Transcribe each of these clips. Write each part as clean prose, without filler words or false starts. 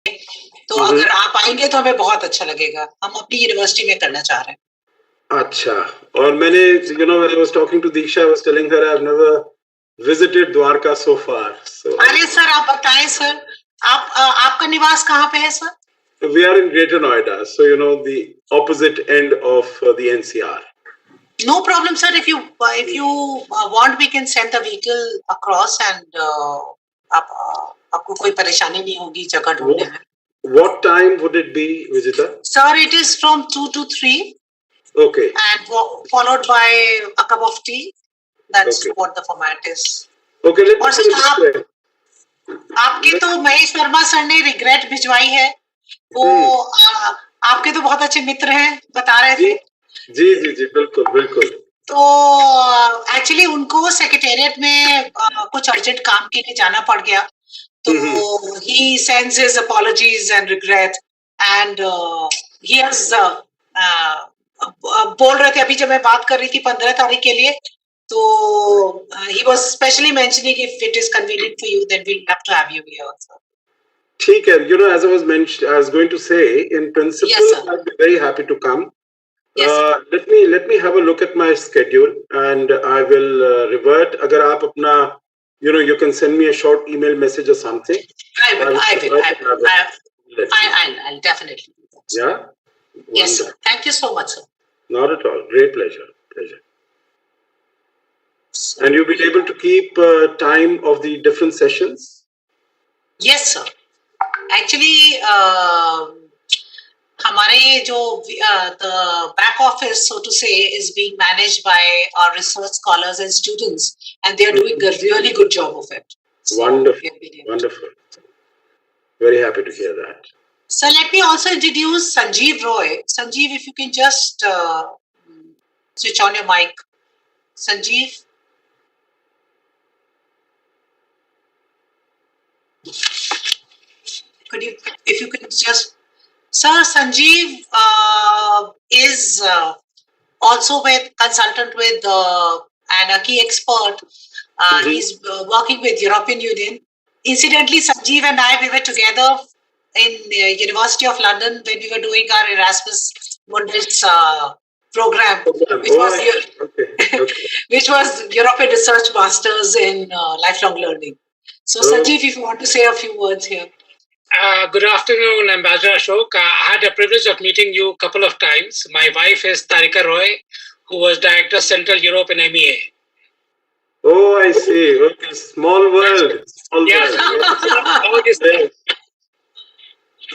तो अगर आप आएंगे तो हमें बहुत अच्छा लगेगा. हम अपनी यूनिवर्सिटी में करना चाह रहे हैं. अच्छा. और मैंने, when I was talking to Diksha, I was telling her I've never visited Dwarka so far. So अरे सर, आप बताएं सर, आपका निवास कहाँ पे है sir? we are in Greater Noida, so the opposite end of the NCR. No problem, sir. If you want, we can send the vehicle across and आपको कोई परेशानी नहीं होगी जगह ढूंढने में. What time would it be, Vijita? Sir, it is from 2 to 3. Okay. And followed by a cup of tea. That's what the format is. Okay, और sir आपके तो महेश वर्मा सर ने रिग्रेट भिजवाई है. वो आपके तो बहुत अच्छे मित्र हैं, बता रहे थे. जी बिल्कुल. तो एक्चुअली उनको सेक्रेटेरिएट में कुछ अर्जेंट काम के लिए जाना पड़ गया. तो he sends his apologies and regret and he has बोल रहे थे अभी जब मैं बात कर रही थी 15 तारीख के लिए, तो he was specially mentioning if it is convenient for you, then we'll have to have you here also. ठीक है. As I was going to say, in principle, yes, I'd be very happy to come. Yes. Let me have a look at my schedule and I will revert. अगर आप अपना, you can send me a short email message or something. I'll definitely do that. Yeah? Yes, sir. Thank you so much, sir. Not at all. Great pleasure. So, and you'll be able to keep time of the different sessions? Yes, sir. Actually, हमारे जो the back office, so to say, is being managed by our research scholars and students, and they are doing a really good job of it. So wonderful. Very happy to hear that. So let me also introduce Sanjeev Roy. Sanjeev, if you can just switch on your mic. Sanjeev. If you could just, sir, Sanjeev is also consultant with and a key expert. He's working with European Union. Incidentally, Sanjeev and I, we were together in University of London when we were doing our Erasmus Mundus program, which was European Research Masters in Lifelong Learning. So, Sanjeev, if you want to say a few words here. Good afternoon, Ambassador Ashok. I had a privilege of meeting you a couple of times. My wife is Tarika Roy, who was Director Central Europe in MEA. Oh, I see. Okay, small world.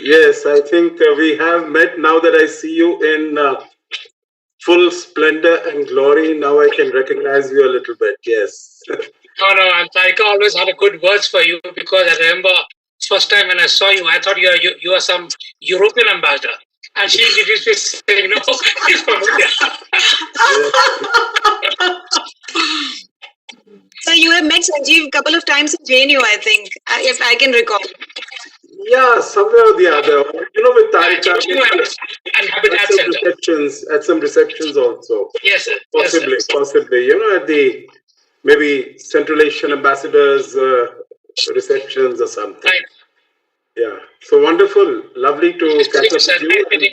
Yes, I think we have met now that I see you in full splendor and glory. Now I can recognize you a little bit. Yes. No, and Tarika always had a good words for you, because I remember first time when I saw you, I thought you are some European ambassador. And she did saying, no, he's from India. So you have met Sanjeev a couple of times in JNU, I think, if I can recall. Yeah, somewhere or the other. With Tarika, at some receptions also. Yes, sir. Possibly. At the maybe Central Asian ambassadors receptions or something. Right. Yeah. So wonderful. Lovely to catch up with you.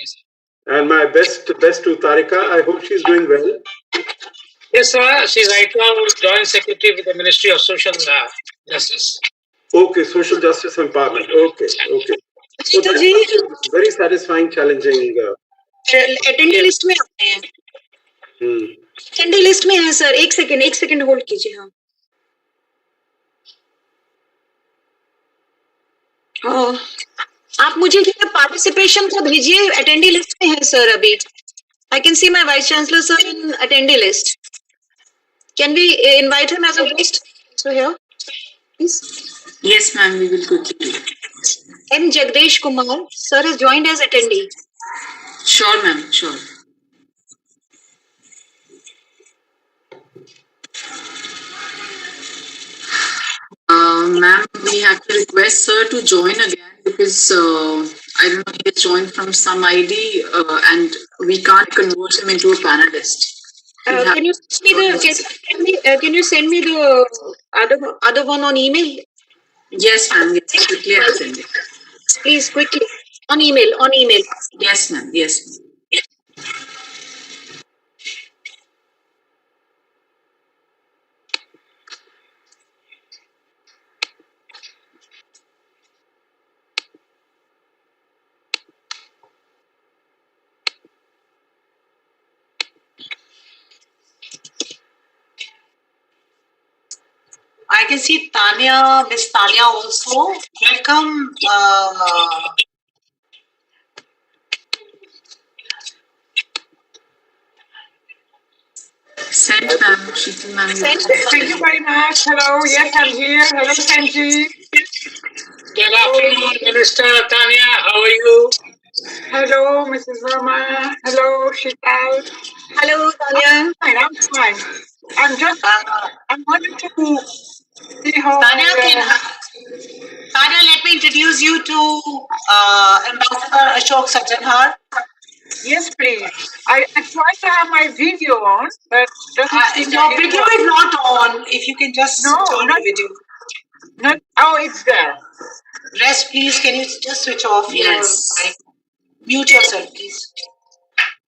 And my best to Tarika. I hope she's doing well. Yes, sir. She's right now Joint Secretary with the Ministry of Social Justice. Okay, Social Justice Empowerment. Okay. So that's very satisfying, challenging. Attendee list में आते हैं. Attendee list में है sir. एक second hold कीजिए. हाँ. आप मुझे पार्टिसिपेशन को भेजिए. अटेंडी लिस्ट में है सर अभी. I can see my Vice Chancellor sir in attendee list. Can we invite him as a host? So here, please. Yes, ma'am. We will quickly. M. Jagdish Kumar sir is joined as attendee. Sure, ma'am. Sure. Ma'am, we have to request sir to join again because I don't know, he has joined from some ID and we can't convert him into a panelist. Can you send me the other one on email? Yes, ma'am. Yes, quickly I'll send it. Please, quickly. On email, on email. Yes, ma'am. Yes. I can see Tanya, Miss Tanya also. Welcome. Sent, ma'am. Sheetal, ma'am. Thank you very much. Hello. Yes, I'm here. Hello, Sanjeev. Good afternoon, Minister Tanya. How are you? Hello, Mrs. Verma. Hello, Sheetal. Hello, Tanya. I'm fine. I'm just, I'm wanting to see how. Tanya, Tanya, let me introduce you to Ambassador Ashok Sajjanhar. Yes, please. I tried to have my video on, but doesn't seem Your to be video on. is not on. If you can just No, turn not- the video. Not, oh, it's there. Rest, please. Can you just switch off your mic? Mute yourself, please.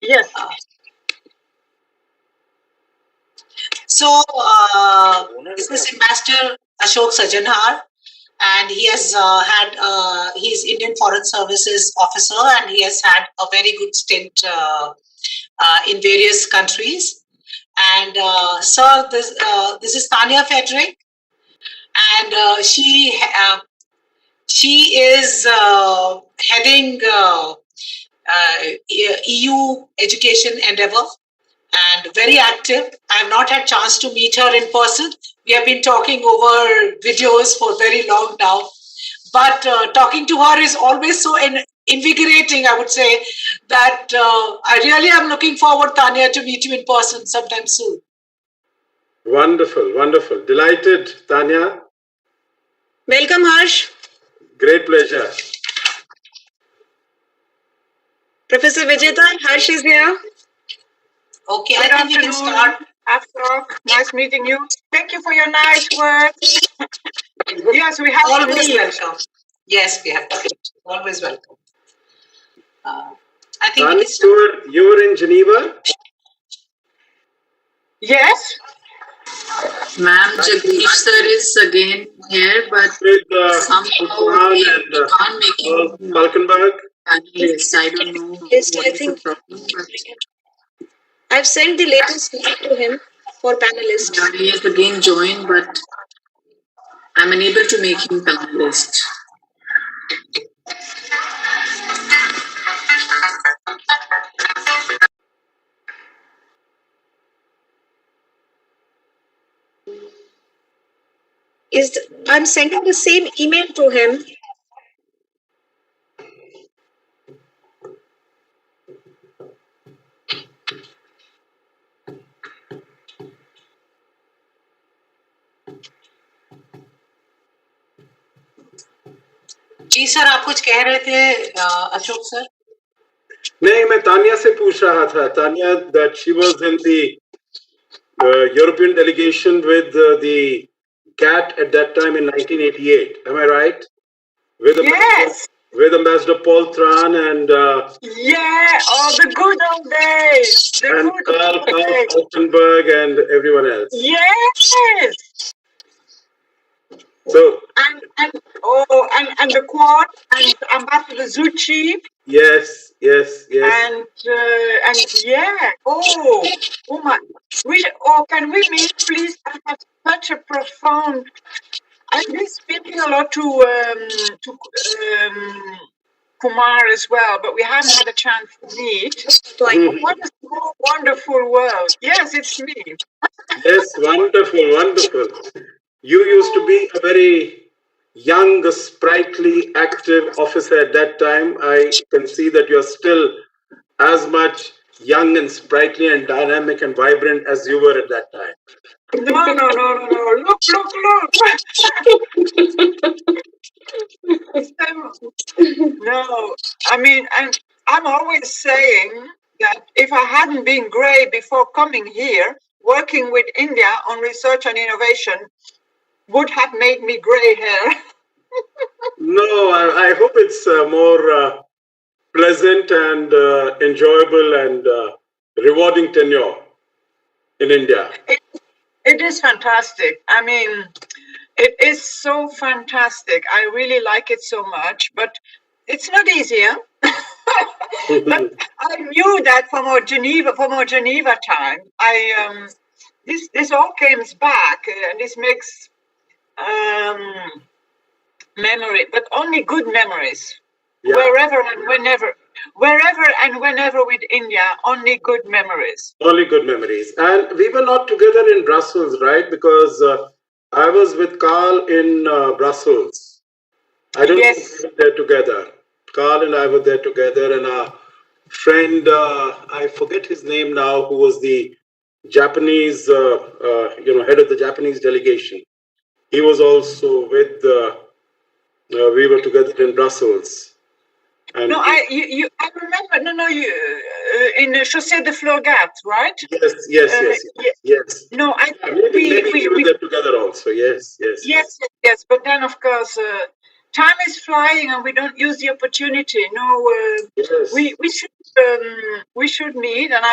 Yes. So, this is Ambassador Ashok Sajjanhar, and he has he's Indian Foreign Services officer, and he has had a very good stint in various countries. And sir, this is Tanya Frederick, and she is heading EU education endeavor and very active. I have not had chance to meet her in person. We have been talking over videos for very long now. But talking to her is always so invigorating, I would say, that I really am looking forward, Tanya, to meet you in person sometime soon. Wonderful, wonderful. Delighted, Tanya. Welcome, Harsh. Great pleasure. Professor Vijita, Harsh is here. Okay, Good I think we can afternoon. start. Afternoon. Nice meeting you. Thank you for your nice words. Yes, we have to Always meet. welcome. Yes, we have to meet. Always welcome. I think we Tanya, can start. you were in Geneva? Yes. Ma'am, Jagdish sir is again here, but With somehow Usman we and can't make him Falkenberg? panelist. I don't know Yes, what I is the think problem, but I've sent the latest link to him for panelist. yeah, he has again joined, but I'm unable to make him panelist. I'm sending the same email to him. जी sir, आप कुछ कह रहे थे Ashok sir? नहीं, मैं तानिया से पूछ रहा था. Tanya, that she was in the European delegation with the GATT at that time in 1988. Am I right? Yes. With Ambassador Paul Tran and Yeah, the good old days. and Carl Falkenberg and everyone else. Yes. So And the Quad and Ambassador Zucchi. yes. And yeah. Oh my. Can we meet, please? I have such a profound. I've been speaking a lot to Kumar as well, but we haven't had a chance to meet. What a wonderful world. Yes, it's me. Yes, wonderful. You used to be a very young, sprightly, active officer at that time. I can see that you're still as much young and sprightly and dynamic and vibrant as you were at that time. No. Look. No, I mean, I'm always saying that if I hadn't been grey before coming here, working with India on research and innovation would have made me grey hair. No, I hope it's more pleasant and enjoyable and rewarding tenure in India. It is fantastic. I mean, it is so fantastic. I really like it so much, but it's not easier. But I knew that from our Geneva time. This all comes back, and this makes memory, but only good memories. Yeah. Wherever and whenever with India, only good memories. Only good memories. And we were not together in Brussels, right? Because I was with Carl in Brussels. I don't think we were there together. Carl and I were there together, and our friend, I forget his name now, who was the Japanese, head of the Japanese delegation. He was also with. We were together in Brussels. And no, I remember. No, you in Chaussée de Flogat, right? Yes. No, maybe we were there together also. Yes. But then, of course, time is flying, and we don't use the opportunity. No, we should meet, and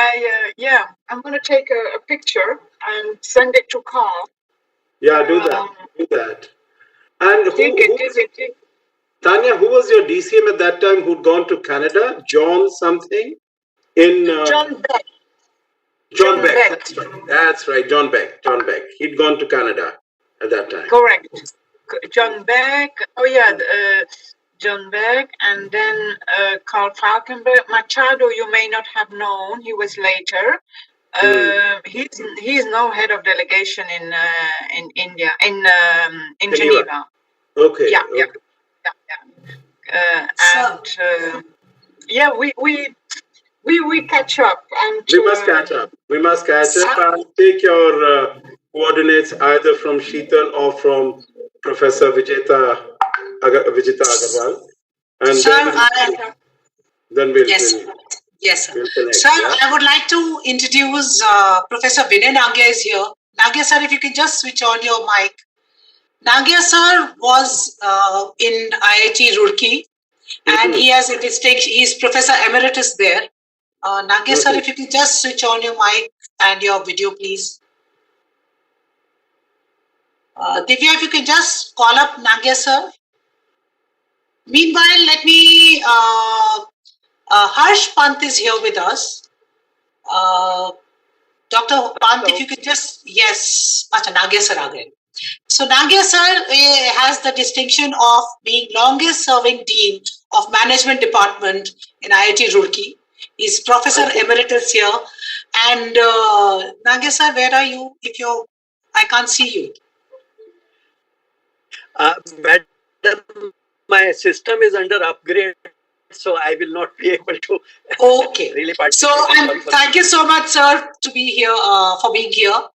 I'm going to take a picture and send it to Carl. Yeah, do that. And Tanya, who was your DCM at that time who'd gone to Canada? John something? John Beck. John Beck. That's right. John Beck. He'd gone to Canada at that time. Correct. John Beck. Oh yeah, John Beck, and then Carl Falkenberg. Machado, you may not have known. He was later. He's now head of delegation in India, in Geneva. Okay. Yeah. We catch up. And we must catch up. I'll take your coordinates either from Sheetal or from Professor Vijita Aggarwal. And then we'll Yes, sir. Sir, I would like to introduce Professor Vinay Nangia is here. Nangia sir, if you can just switch on your mic. Nangia sir was in IIT Roorkee, and he has a distinction. He's Professor Emeritus there. Nangia sir, if you can just switch on your mic and your video, please. Divya, if you can just call up Nangia sir. Meanwhile, let me. Harsh Pant is here with us. Dr. Pant, if you could just, yes, Nangia sir again. So Nangia sir has the distinction of being longest serving Dean of Management Department in IIT Roorkee. He's Professor Emeritus here. And Nangia sir, where are you? I can't see you. Madam, my system is under upgrade, so I will not be able to really participate. So thank you so much, sir, to be here, for being here.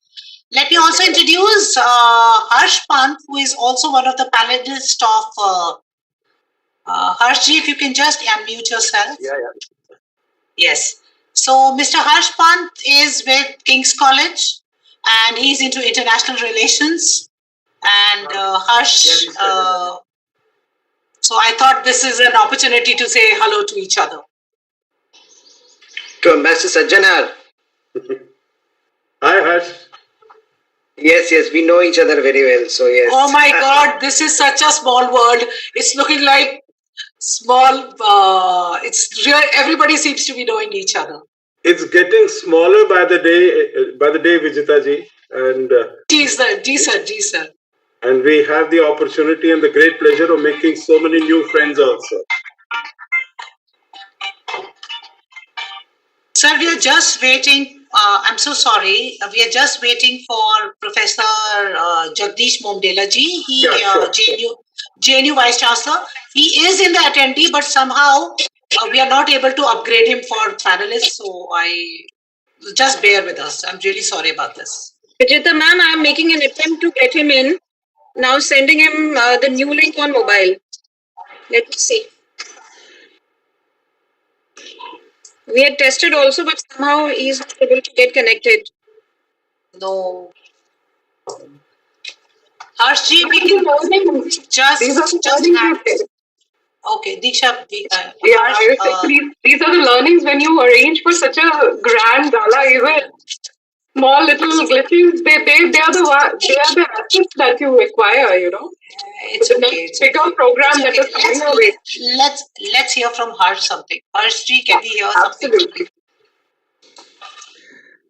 Let me also introduce Harsh Pant, who is also one of the panelists of Harshji, if you can just unmute yourself. Yeah. Yes. So Mr. Harsh Pant is with King's College, and he's into international relations. And Harsh, so I thought this is an opportunity to say hello to each other. To Ambassador Sajjanar. Hi, Harsh. Yes, we know each other very well. So yes. Oh my God, this is such a small world. It's looking like small. It's real. Everybody seems to be knowing each other. It's getting smaller by the day, Vijita ji. And Ji sir. And we have the opportunity and the great pleasure of making so many new friends also. Sir, we are just waiting. I'm so sorry. We are just waiting for Professor Jagdish Momdela ji. He JNU Vice Chancellor. He is in the attendee, but somehow we are not able to upgrade him for panelists. So just bear with us. I'm really sorry about this. Vijita ma'am, I'm making an attempt to get him in. Now sending him the new link on mobile. Let me see. We had tested also, but somehow he's not able to get connected. No. Harshji, we can just add. Okay, Diksha. I was saying these are the learnings when you arrange for such a grand gala event. Small little glitches, they are the assets that you acquire, you know. It's the okay. next bigger program that is coming our way. Let's hear from Harsh something. Harshji, can we hear something? Absolutely.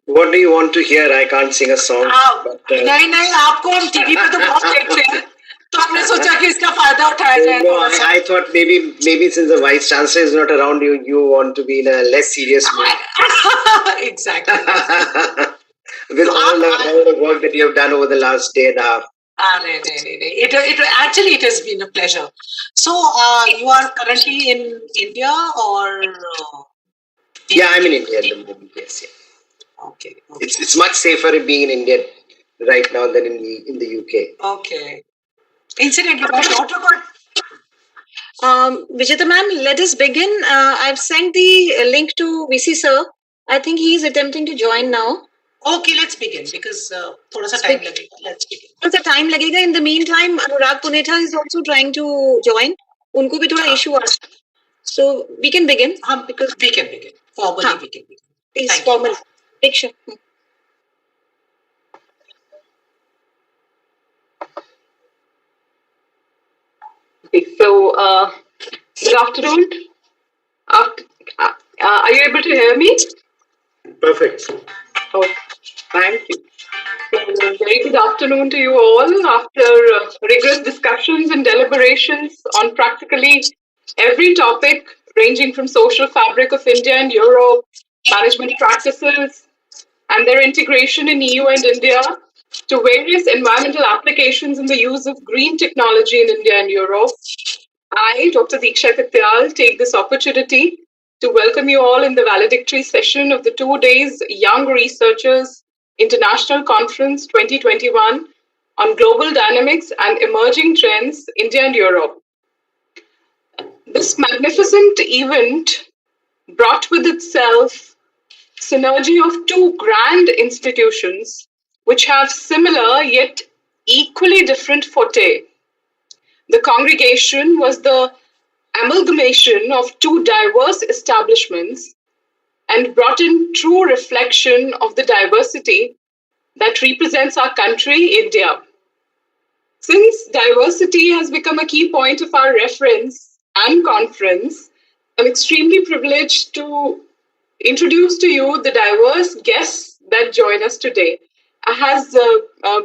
What do you want to hear? I can't sing a song. नहीं आपको हम TV पे तो बहुत देखते हैं तो हमने सोचा कि इसका फायदा उठाया जाए थोड़ा सा. I thought maybe since the Vice Chancellor is not around, you want to be in a less serious mood. Exactly. With all the work that you have done over the last day and a half. It has been a pleasure. So you are currently in India or? Yeah, I'm in India at the moment. Yes. Yeah. Okay. It's much safer being in India right now than in the UK. Okay. Incidentally, my daughter got. Vijita ma'am, let us begin. I've sent the link to VC sir. I think he is attempting to join now. Okay, let's begin because thoda sa time lagega. Let's begin. Thoda sa time lagega. In the meantime, Anurag Punetha is also trying to join. Unko bhi thoda issue aa. So we can begin. Because we can begin. Formally we can begin. Please, formally. Sure. Okay, so good afternoon. Are you able to hear me? Perfect. Oh, thank you. So, very good afternoon to you all. After rigorous discussions and deliberations on practically every topic ranging from social fabric of India and Europe, management practices, and their integration in EU and India, to various environmental applications in the use of green technology in India and Europe, I, Dr. GGSIPU, take this opportunity to welcome you all in the valedictory session of the 2 days Young Researchers International Conference 2021 on Global Dynamics and Emerging Trends, India and Europe. This magnificent event brought with itself synergy of two grand institutions which have similar yet equally different forte. The congregation was the amalgamation of two diverse establishments and brought in true reflection of the diversity that represents our country, India. Since diversity has become a key point of our reference and conference, I'm extremely privileged to introduce to you the diverse guests that join us today. Has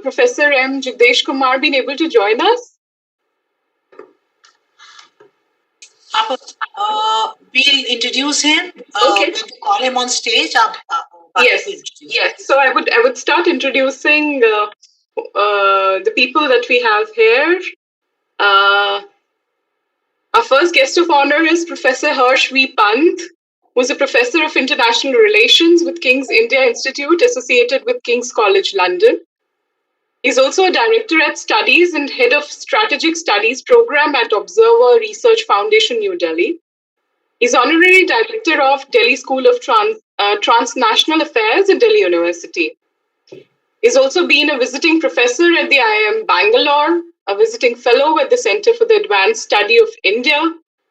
Professor M. Jagdesh Kumar been able to join us? We'll introduce him. Okay. We'll call him on stage. Yes. So I would start introducing the people that we have here. Our first guest of honor is Professor Harsh V. Pant, who is a professor of international relations with King's India Institute associated with King's College London. He's also a director at studies and head of strategic studies program at Observer Research Foundation, New Delhi. He's honorary director of Delhi School of Transnational Affairs at Delhi University. He's also been a visiting professor at the IIM Bangalore, a visiting fellow at the Center for the Advanced Study of India,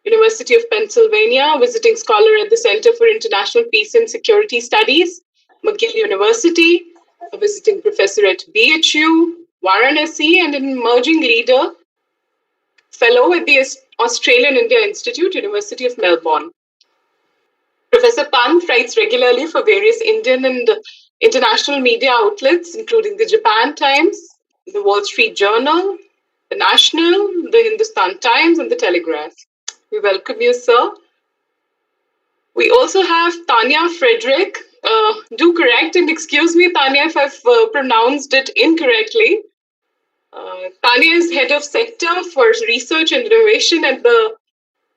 University of Pennsylvania, visiting scholar at the Center for International Peace and Security Studies, McGill University, a visiting professor at BHU, Varanasi, and an emerging leader, fellow at the Australian India Institute, University of Melbourne. Professor Pant writes regularly for various Indian and international media outlets, including the Japan Times, the Wall Street Journal, the National, the Hindustan Times, and the Telegraph. We welcome you, sir. We also have Tanya Frederick. Do correct and excuse me, Tanya, if I've pronounced it incorrectly. Tanya is head of sector for research and innovation at the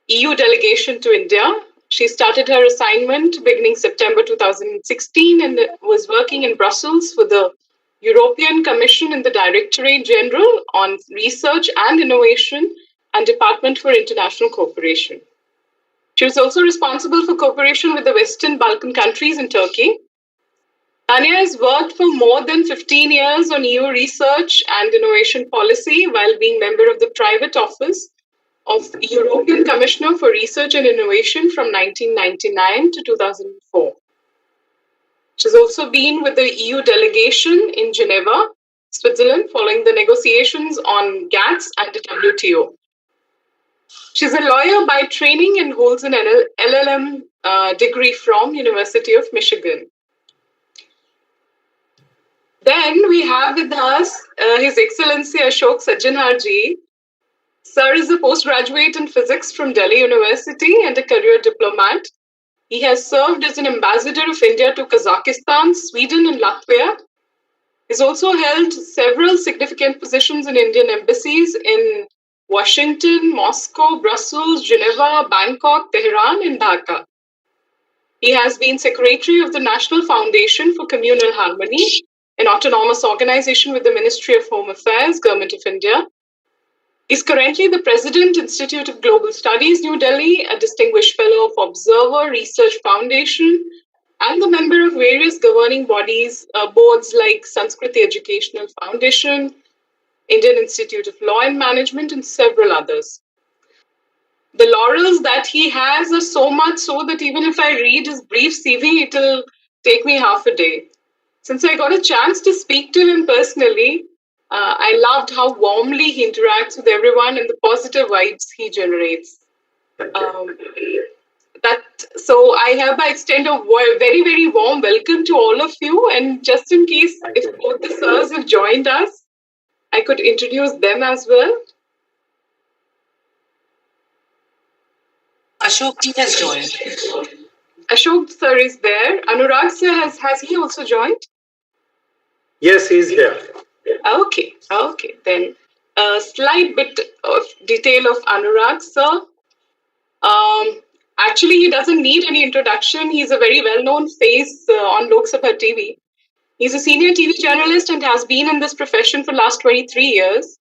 EU delegation to India. She started her assignment beginning September 2016 and was working in Brussels for the European Commission in the Directorate General on Research and Innovation and Department for International Cooperation. She was also responsible for cooperation with the Western Balkan countries and Turkey. Tanya has worked for more than 15 years on EU research and innovation policy while being member of the private office of European Commissioner for Research and Innovation from 1999 to 2004. She's also been with the EU delegation in Geneva, Switzerland, following the negotiations on GATS and the WTO. She's a lawyer by training and holds an LLM degree from University of Michigan. Then we have with us His Excellency Ashok Sajjanharji. Sir is a postgraduate in physics from Delhi University and a career diplomat. He has served as an ambassador of India to Kazakhstan, Sweden, and Latvia. He's also held several significant positions in Indian embassies in Washington, Moscow, Brussels, Geneva, Bangkok, Tehran, and Dhaka. He has been secretary of the National Foundation for Communal Harmony, an autonomous organization with the Ministry of Home Affairs, Government of India. He's currently the President, Institute of Global Studies, New Delhi, a distinguished fellow of Observer Research Foundation, and the member of various governing bodies, boards like Sanskriti Educational Foundation, Indian Institute of Law and Management, and several others. The laurels that he has are so much so that even if I read his brief CV, it'll take me half a day. Since I got a chance to speak to him personally, I loved how warmly he interacts with everyone and the positive vibes he generates. So I hereby extend a very, very warm welcome to all of you. And just in case if both the sirs have joined us, I could introduce them as well. Ashok ji has joined. Ashok sir is there. Anurag sir, has he also joined? Yes, he's here. Okay. Then a slight bit of detail of Anurag sir. Actually, he doesn't need any introduction. He's a very well-known face on Lok Sabha TV. He's a senior TV journalist and has been in this profession for the last 23 years.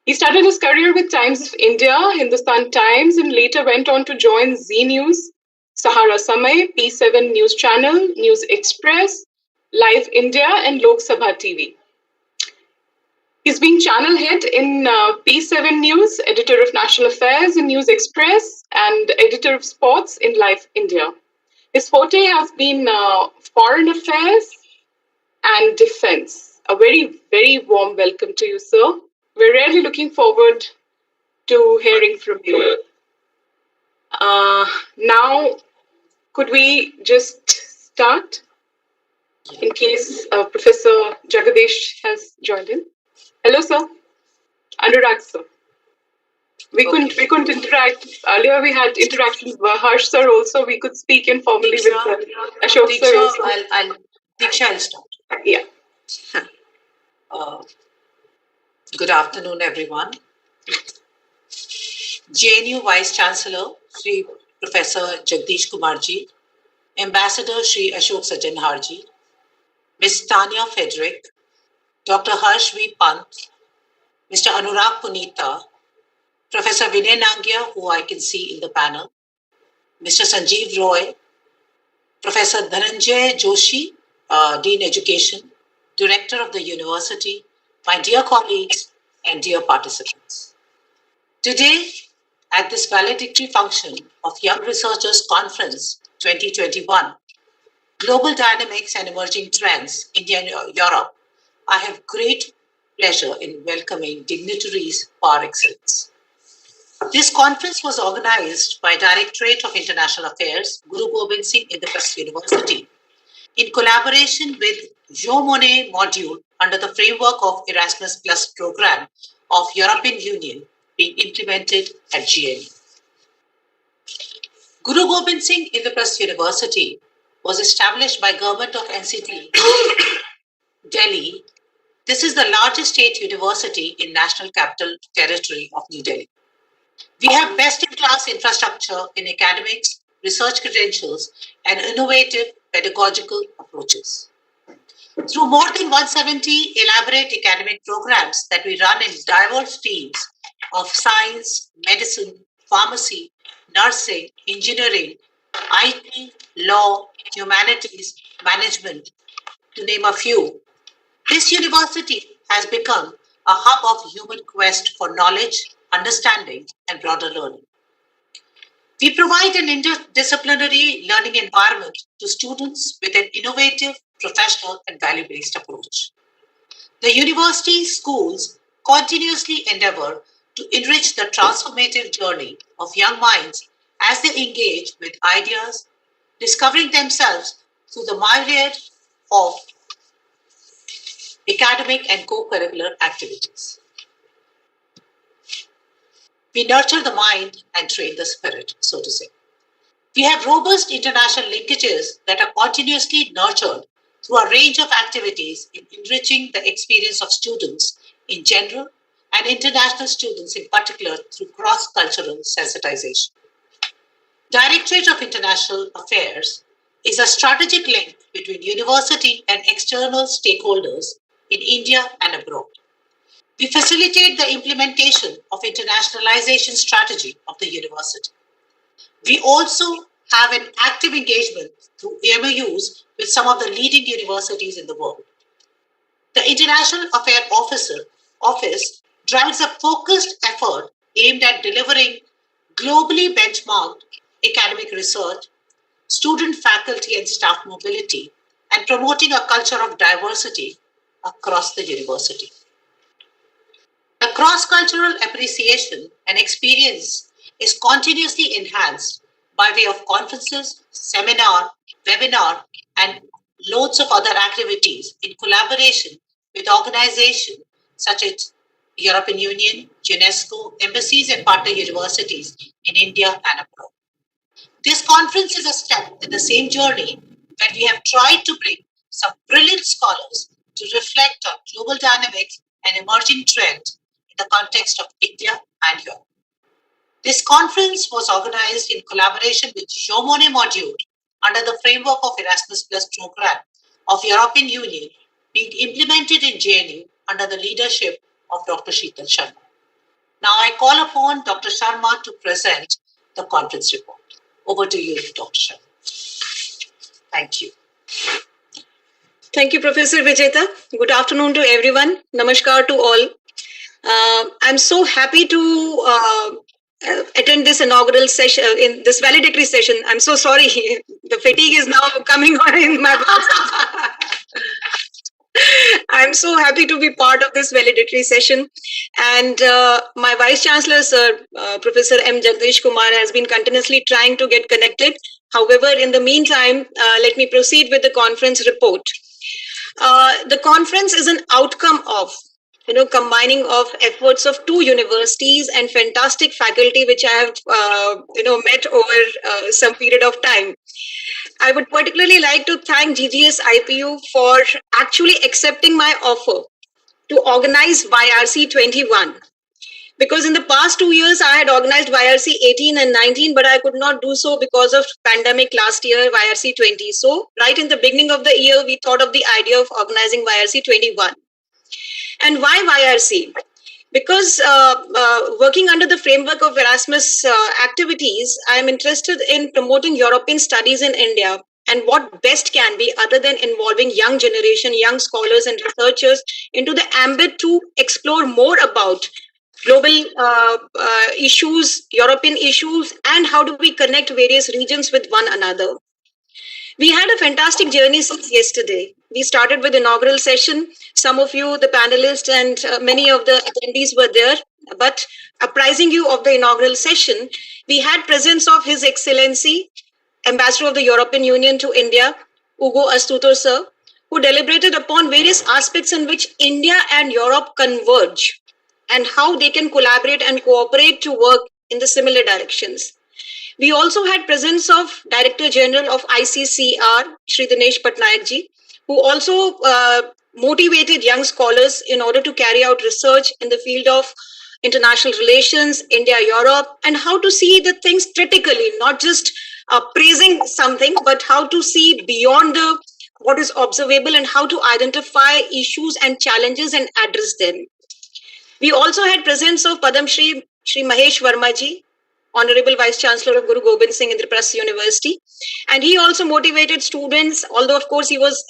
He started his career with Times of India, Hindustan Times, and later went on to join Z News, Sahara Samay, P7 News Channel, News Express, Live India, and Lok Sabha TV. He's been channel head in P7 News, editor of National Affairs in News Express, and editor of sports in Live India. His forte has been foreign affairs and defense. A very, very warm welcome to you, sir. We're really looking forward to hearing from you. Now, could we just start in case Professor Jagadish has joined in? Hello, sir. Anurag, sir. We couldn't interact. Earlier we had interactions with Harsh sir also. We could speak informally with Ashok sir also. Diksha, I'll start. Yeah. Good afternoon, everyone. JNU Vice Chancellor, Shri Professor Jagdish Kumarji, Ambassador Shri Ashok Sajjanharji, Ms. Tanya Frederick, Dr. Harsh V. Pant, Mr. Anurag Punita, Professor Vinay Nangia, who I can see in the panel, Mr. Sanjeev Roy, Professor Dhananjay Joshi, Dean Education, Director of the University, my dear colleagues and dear participants. Today, at this valedictory function of Young Researchers Conference 2021, Global Dynamics and Emerging Trends, India and Europe, I have great pleasure in welcoming dignitaries par excellence. This conference was organized by Directorate of International Affairs, Guru Gobind Singh Indraprasth University, in collaboration with Jo Monnet module under the framework of Erasmus Plus program of European Union being implemented at GNU. Guru Gobind Singh Indraprasth University was established by Government of NCT, Delhi. This is the largest state university in National Capital Territory of New Delhi. We have best-in-class infrastructure in academics, research credentials, and innovative pedagogical approaches. Through more than 170 elaborate academic programs that we run in diverse teams of science, medicine, pharmacy, nursing, engineering, IT, law, humanities, management, to name a few. This university has become a hub of human quest for knowledge, understanding, and broader learning. We provide an interdisciplinary learning environment to students with an innovative, professional, and value-based approach. The university schools continuously endeavor to enrich the transformative journey of young minds as they engage with ideas, discovering themselves through the myriad of academic and co-curricular activities. We nurture the mind and train the spirit, so to say. We have robust international linkages that are continuously nurtured through a range of activities in enriching the experience of students in general and international students in particular through cross-cultural sensitization. Directorate of International Affairs is a strategic link between university and external stakeholders in India and abroad. We facilitate the implementation of internationalization strategy of the university. We also have an active engagement through MOUs with some of the leading universities in the world. The International Affairs Office drives a focused effort aimed at delivering globally benchmarked academic research, student, faculty, and staff mobility, and promoting a culture of diversity across the university. The cross-cultural appreciation and experience is continuously enhanced by way of conferences, seminar, webinar, and loads of other activities in collaboration with organizations such as European Union, UNESCO, embassies, and partner universities in India and abroad. This conference is a step in the same journey where we have tried to bring some brilliant scholars to reflect on global dynamics and emerging trends in the context of India and Europe. This conference was organized in collaboration with Monnet module under the framework of Erasmus Plus program of European Union being implemented in JNU under the leadership of Dr. Sheetal Sharma. Now I call upon Dr. Sharma to present the conference report. Over to you, Dr. Sharma. Thank you. Thank you, Professor Vijita. Good afternoon to everyone. Namaskar to all. I'm so happy to attend this inaugural session, in this valedictory session. I'm so sorry. The fatigue is now coming on in my voice. I'm so happy to be part of this valedictory session. And my Vice Chancellor, Sir, Professor M. Jagdish Kumar, has been continuously trying to get connected. However, in the meantime, let me proceed with the conference report. The conference is an outcome of combining of efforts of two universities and fantastic faculty, which I have, met over some period of time. I would particularly like to thank GGSIPU for actually accepting my offer to organize YRC 21. Because in the past 2 years, I had organized YRC 18 and 19, but I could not do so because of pandemic last year, YRC 20. So right in the beginning of the year, we thought of the idea of organizing YRC 21. And why YRC? Because working under the framework of Erasmus activities, I am interested in promoting European studies in India, and what best can be other than involving young generation, young scholars and researchers into the ambit to explore more about global issues, European issues, and how do we connect various regions with one another. We had a fantastic journey since yesterday. We started with inaugural session. Some of you, the panelists and many of the attendees were there. But apprising you of the inaugural session, we had presence of His Excellency, Ambassador of the European Union to India, Astuto sir, who deliberated upon various aspects in which India and Europe converge and how they can collaborate and cooperate to work in the similar directions. We also had presence of Director General of ICCR, Shri Dinesh Patnaik ji, who also motivated young scholars in order to carry out research in the field of international relations, India-Europe, and how to see the things critically, not just praising something, but how to see beyond what is observable and how to identify issues and challenges and address them. We also had presence of Padma Shri Mahesh Verma ji, Honorable Vice Chancellor of Guru Gobind Singh Indraprasth University. And he also motivated students, although of course he was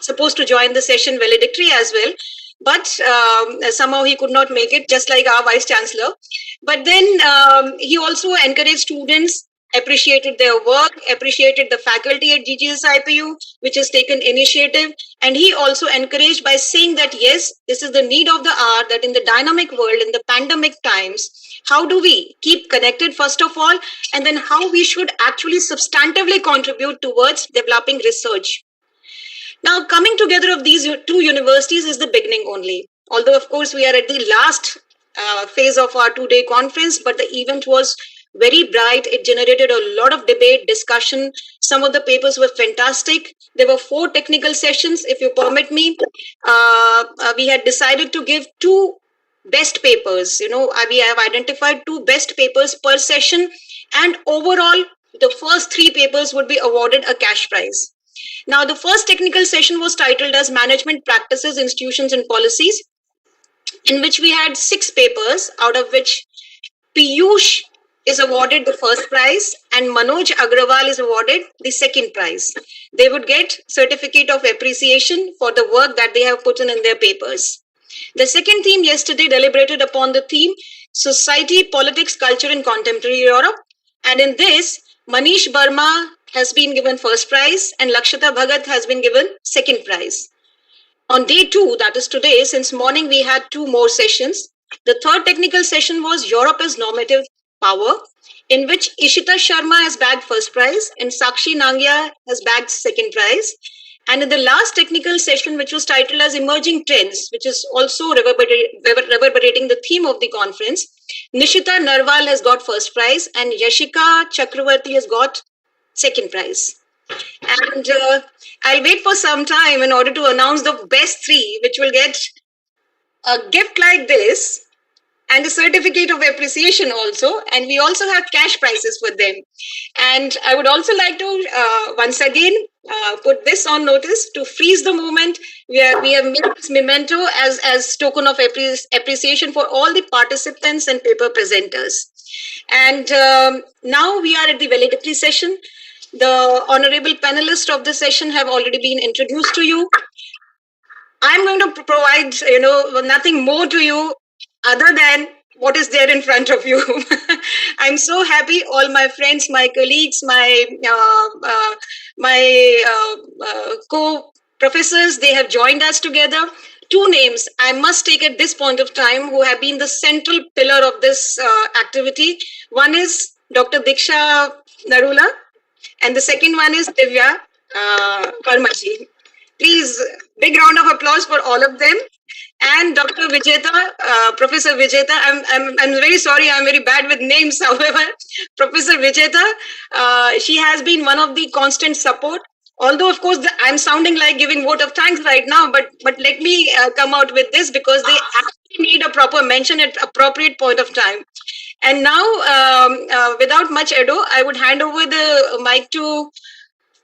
supposed to join the session valedictory as well. But somehow he could not make it, just like our Vice Chancellor. But then he also encouraged students, appreciated their work, appreciated the faculty at GGSIPU, which has taken initiative. And he also encouraged by saying that, yes, this is the need of the hour, that in the dynamic world, in the pandemic times, how do we keep connected, first of all, and then how we should actually substantively contribute towards developing research. Now, coming together of these two universities is the beginning only. Although, of course, we are at the last phase of our two-day conference, but the event was very bright. It generated a lot of debate, discussion. Some of the papers were fantastic. There were 4 technical sessions, if you permit me. We had decided to give 2 best papers. We have identified 2 best papers per session, and overall, the first 3 papers would be awarded a cash prize. Now, the first technical session was titled as Management Practices, Institutions and Policies, in which we had 6 papers, out of which Piyush is awarded the first prize and Manoj Aggarwal is awarded the second prize. They would get certificate of appreciation for the work that they have put in their papers. The second theme yesterday deliberated upon the theme Society, Politics, Culture in Contemporary Europe. And in this, Manish Verma has been given first prize and Lakshita Bhagat has been given second prize. On day 2, that is today, since morning we had 2 more sessions. The third technical session was Europe as Normative Power, in which Ishita Sharma has bagged first prize and Sakshi Nangia has bagged second prize. And in the last technical session, which was titled as Emerging Trends, which is also reverberating the theme of the conference, Nishita Narwal has got first prize and Yashika Chakravarti has got second prize. And I'll wait for some time in order to announce the best 3, which will get a gift like this and a certificate of appreciation also. And we also have cash prizes for them. And I would also like to once again put this on notice to freeze the moment. We have made this memento as token of appreciation for all the participants and paper presenters. And now we are at the valedictory session. The honorable panelists of the session have already been introduced to you. I'm going to provide, nothing more to you other than what is there in front of you. I'm so happy. All my friends, my colleagues, my co-professors, they have joined us together. 2 names I must take at this point of time who have been the central pillar of this activity. One is Dr. Diksha Narula, and the second one is Divya Verma. Please, big round of applause for all of them. And Dr. Vijita, Professor Vijita, I'm very sorry, I'm very bad with names. However, Professor Vijita, she has been one of the constant support. Although, of course, I'm sounding like giving vote of thanks right now, but let me come out with this because they actually need a proper mention at appropriate point of time. And now, without much ado, I would hand over the mic to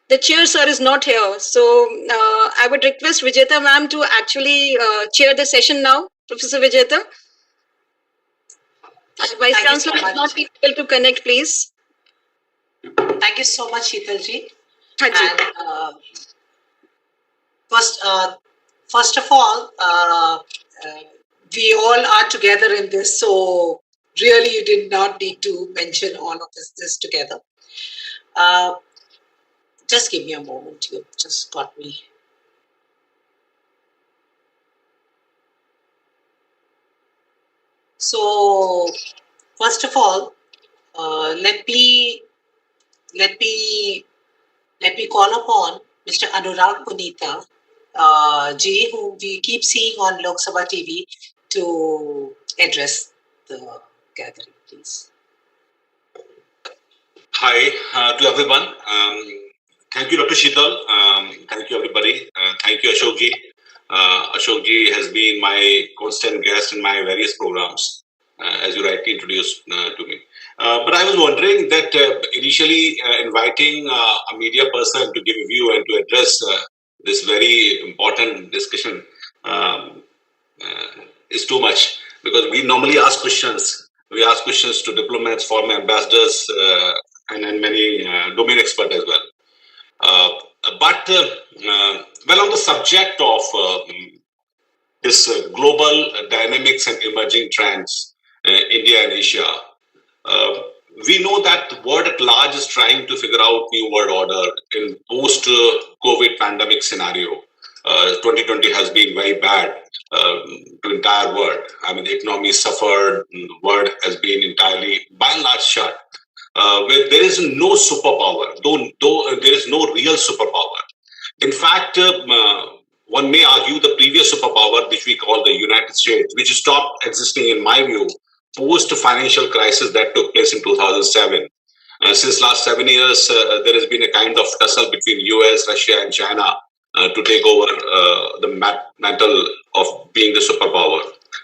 the chair, sir, is not here. So I would request Vijita ma'am to actually chair the session now. Professor Vijita. Vice Chancellor will not be able to connect, please. Thank you so much, Sheetal ji. And first of all, we all are together in this. So really, you did not need to mention all of this together. Just give me a moment. You just got me. So, first of all, let me call upon Mr. Anurag Punita ji, who we keep seeing on Lok Sabha TV, to address the gathering, please. Hi to everyone. Thank you, Dr. Sheetal. Thank you, everybody. Thank you, Ashok ji. Ashok ji has been my constant guest in my various programs, as you rightly introduced to me. But I was wondering that initially inviting a media person to give a view and to address this very important discussion is too much, because we normally ask questions We ask questions to diplomats, foreign ambassadors, and many domain experts as well. Well, on the subject of this global dynamics and emerging trends, India and Asia, we know that the world at large is trying to figure out new world order in post-COVID pandemic scenario. 2020 has been very bad to the entire world. I mean, the economy suffered, the world has been entirely, by and large, shut. Where there is no superpower, though there is no real superpower. In fact, one may argue the previous superpower, which we call the United States, which stopped existing, in my view, post-financial crisis that took place in 2007. Since last 7 years, there has been a kind of tussle between US, Russia, and China to take over the mantle of being the superpower.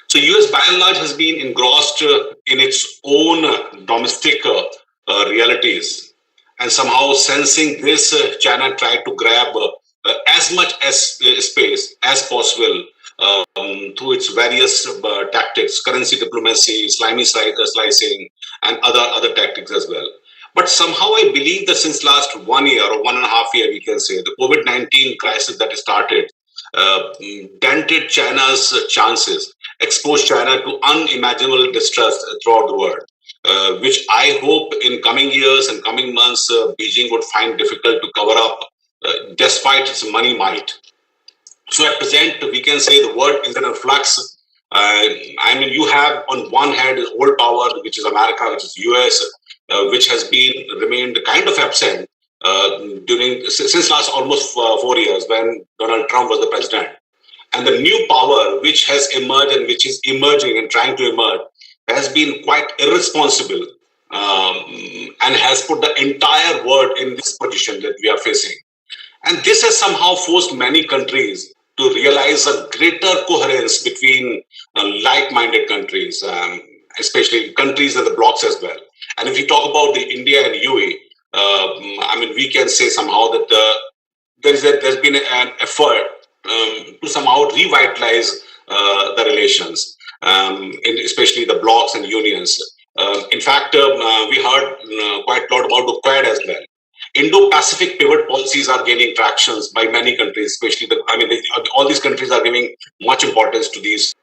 So US, by and large, has been engrossed in its own domestic realities. And somehow sensing this, China tried to grab as much as space as possible through its various tactics, currency diplomacy, slimy slicing, and other tactics as well. But somehow I believe that since last 1 year or 1.5 years, we can say, the COVID-19 crisis that started dented China's chances, exposed China to unimaginable distrust throughout the world. Which I hope in coming years and coming months, Beijing would find difficult to cover up despite its money might. So at present, we can say the world is in a flux. I mean, you have on one hand old power, which is America, which is US, which has remained kind of absent since last almost 4 years when Donald Trump was the president. And the new power which has emerged and which is emerging and trying to emerge has been quite irresponsible and has put the entire world in this position that we are facing. And this has somehow forced many countries to realize a greater coherence between like-minded countries, especially countries in the blocks as well. And if you talk about the India and UAE, I mean, we can say somehow that there's been an effort to somehow revitalize the relations, especially the blocks and unions. In fact, we heard quite a lot about the Quad as well. Indo-Pacific pivot policies are gaining tractions by many countries, especially all these countries are giving much importance to these.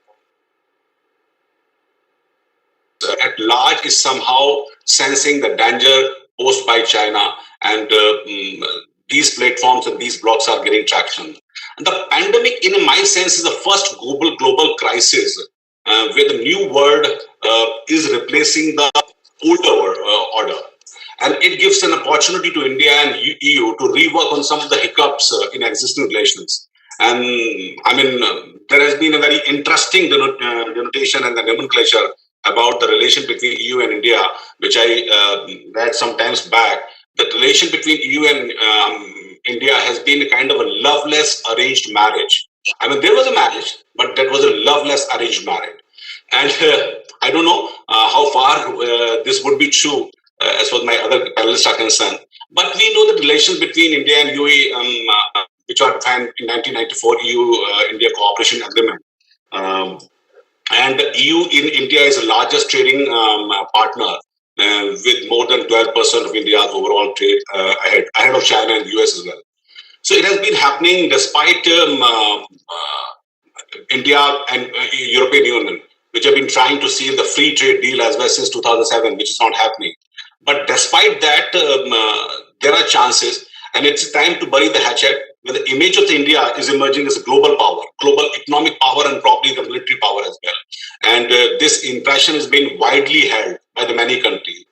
At large is somehow sensing the danger posed by China, and these platforms and these blocks are getting traction. And the pandemic, in my sense, is the first global crisis where the new world is replacing the older order. And it gives an opportunity to India and EU to rework on some of the hiccups in existing relations. And I mean, there has been a very interesting denotation and the nomenclature about the relation between EU and India, which I read some times back. The relation between EU and India has been a kind of a loveless arranged marriage. I mean, there was a marriage, but that was a loveless arranged marriage. And I don't know how far this would be true as far as my other panelists are concerned. But we know the relations between India and UAE, which are defined in 1994 EU-India Cooperation Agreement. And the EU in India is the largest trading partner with more than 12% of India's overall trade ahead of China and US as well. So it has been happening despite India and European Union, which have been trying to seal the free trade deal as well since 2007, which is not happening. But despite that, there are chances, and it's time to bury the hatchet when the image of India is emerging as a global power, global economic power, and probably the military power as well. And this impression has been widely held by the many countries.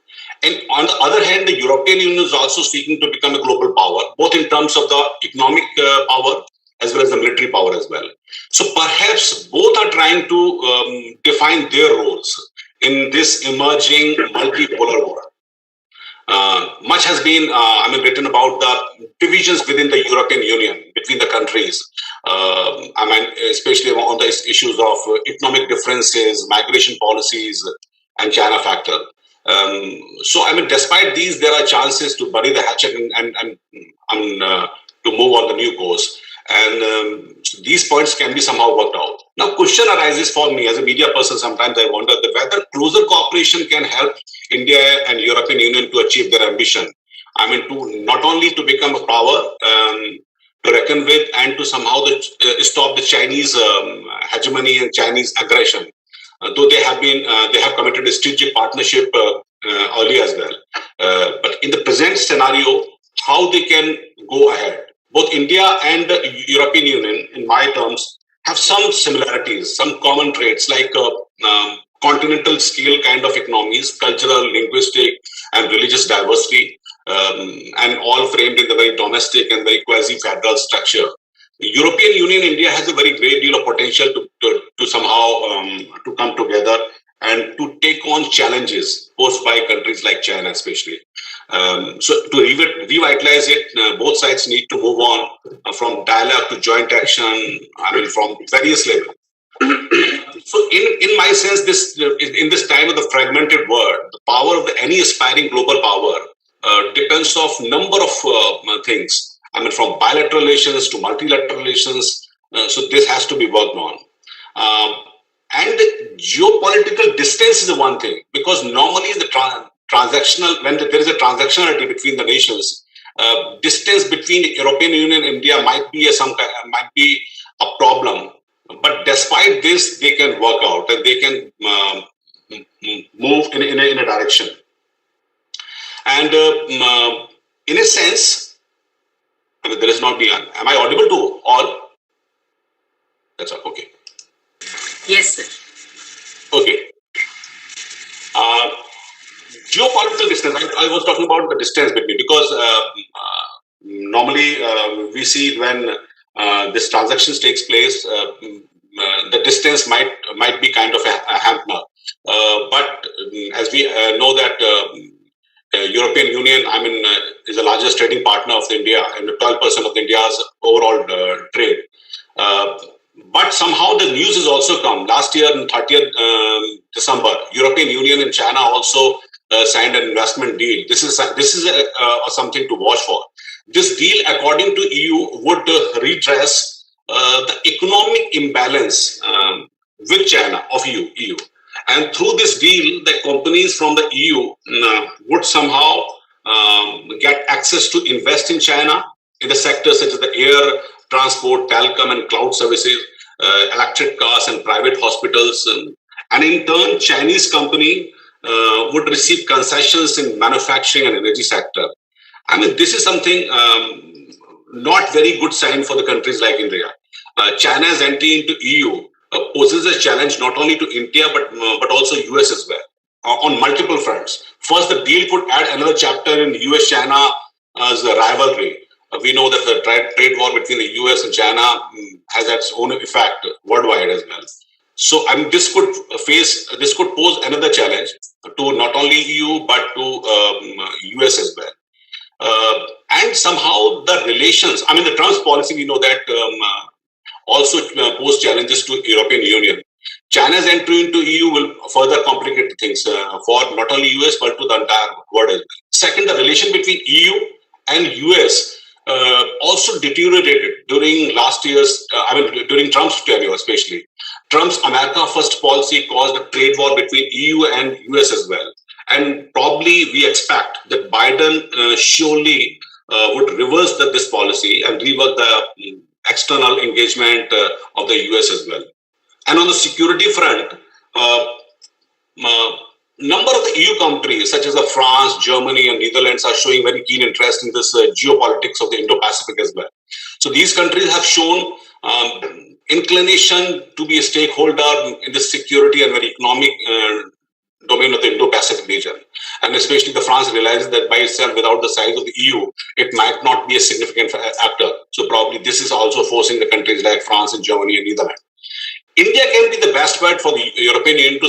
And on the other hand, the European Union is also seeking to become a global power, both in terms of the economic power as well as the military power as well. So perhaps both are trying to define their roles in this emerging multipolar world. Much has been written about the divisions within the European Union, between the countries, especially on the issues of economic differences, migration policies, and China factor. Despite these, there are chances to bury the hatchet and to move on the new course. And these points can be somehow worked out. Now, question arises for me as a media person. Sometimes I wonder whether closer cooperation can help India and European Union to achieve their ambition. I mean, to not only to become a power to reckon with, and to somehow stop the Chinese hegemony and Chinese aggression. Though they have committed a strategic partnership earlier as well. But in the present scenario, how they can go ahead? Both India and the European Union, in my terms, have some similarities, some common traits like continental scale kind of economies, cultural, linguistic, and religious diversity, and all framed in the very domestic and very quasi-federal structure. The European Union, India has a very great deal of potential to somehow to come together and to take on challenges posed by countries like China, especially. So to revitalize it, both sides need to move on from dialogue to joint action. I mean, from various levels. So, in my sense, in this time of the fragmented world, the power of any aspiring global power depends of number of things. I mean, from bilateral relations to multilateral relations. So this has to be worked on. And geopolitical distance is the one thing, because normally the transactional, when there is a transactionality between the nations, distance between the European Union and India might be a problem. But despite this, they can work out and they can move in a direction. And in a sense, I mean, there is not beyond. Am I audible to all? That's all. Okay. Yes, sir. Okay. Geopolitical distance. I was talking about the distance between, because normally we see when this transactions takes place, the distance might be kind of a hamper. But as we know that European Union, I mean, is the largest trading partner of India and 12% of India's overall trade. But somehow the news has also come. Last year, on 30th December, European Union and China also signed an investment deal. This is something to watch for. This deal, according to EU, would redress the economic imbalance with China of EU. And through this deal, the companies from the EU would somehow get access to invest in China in the sectors such as the air, transport, telecom, and cloud services, electric cars, and private hospitals. And in turn, Chinese company would receive concessions in manufacturing and energy sector. I mean, this is something not very good sign for the countries like India. China's entry into EU poses a challenge not only to India but also US as well on multiple fronts. First, the deal could add another chapter in US-China as a rivalry. We know that the trade war between the US and China has its own effect worldwide as well. So, I mean, this could pose another challenge to not only EU but to US as well. And somehow the relations, I mean, the Trump's policy, we know that also pose challenges to European Union. China's entry into EU will further complicate things for not only US but to the entire world as well. Second, the relation between EU and US also deteriorated during last year's, during Trump's tenure especially. Trump's America First policy caused a trade war between EU and US as well. And probably we expect that Biden surely would reverse this policy and rework the external engagement of the US as well. And on the security front, number of the EU countries such as France, Germany, and Netherlands are showing very keen interest in this geopolitics of the Indo-Pacific as well. So these countries have shown inclination to be a stakeholder in the security and very economic domain of the Indo-Pacific region. And especially the France realizes that by itself, without the size of the EU, it might not be a significant actor. So probably this is also forcing the countries like France and Germany and Netherlands. India can be the best bet for the European Union to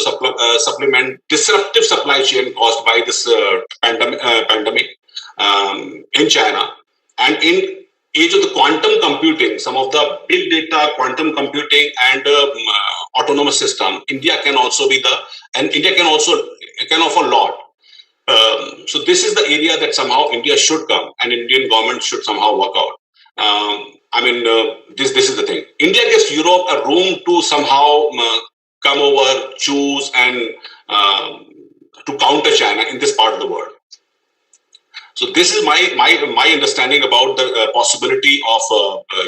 supplement disruptive supply chain caused by this pandemic in China. And in age of the quantum computing, some of the big data, quantum computing, and autonomous system, India can also can offer a lot. So this is the area that somehow India should come, and Indian government should somehow work out. this is the thing. India gives Europe a room to somehow come over, choose, and to counter China in this part of the world. So this is my understanding about the possibility of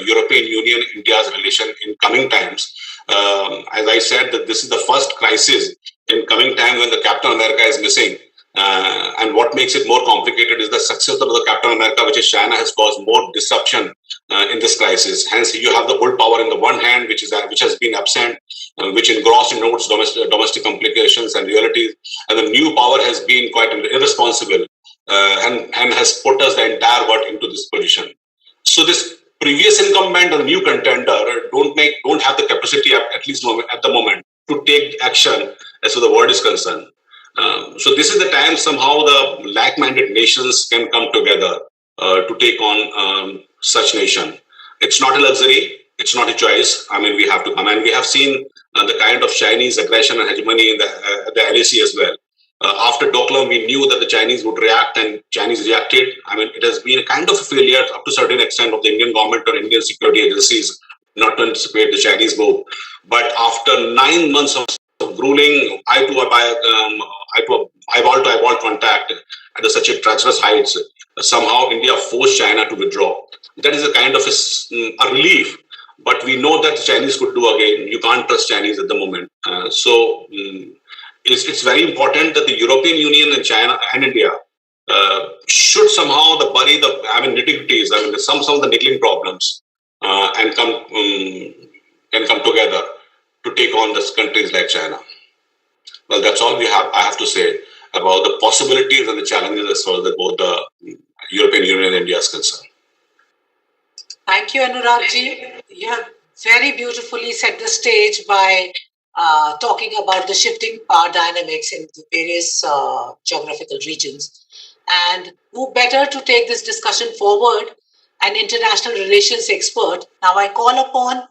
European Union India's relation in coming times. As I said, that this is the first crisis in coming time when the Captain America is missing. And what makes it more complicated is the success of the Captain America, which is China, has caused more disruption in this crisis. Hence, you have the old power in the one hand, which has been absent, which engrossed in its domestic complications and realities, and the new power has been quite irresponsible and has put us the entire world into this position. So this previous incumbent or new contender don't have the capacity, at least at the moment, to take action as far as the world is concerned. So this is the time somehow the like-minded nations can come together to take on such nation. It's not a luxury. It's not a choice. We have to come. And we have seen the kind of Chinese aggression and hegemony in the LAC as well. After Doklam, we knew that the Chinese would react, and Chinese reacted. It has been a kind of a failure up to a certain extent of the Indian government or Indian security agencies not to anticipate the Chinese move. But after 9 months of grueling eyeball-to-eyeball contact at such a treacherous heights, somehow India forced China to withdraw. That is a kind of a relief. But we know that the Chinese could do again. You can't trust Chinese at the moment. It's very important that the European Union and China and India should somehow bury the nitty-gritties, some of the niggling problems, and can come together to take on these countries like China. Well, that's all I have to say about the possibilities and the challenges as far as both the European Union and India is concerned. Thank you, Anuragji. You have very beautifully set the stage by talking about the shifting power dynamics in the various geographical regions. And who better to take this discussion forward, an international relations expert. Now I call upon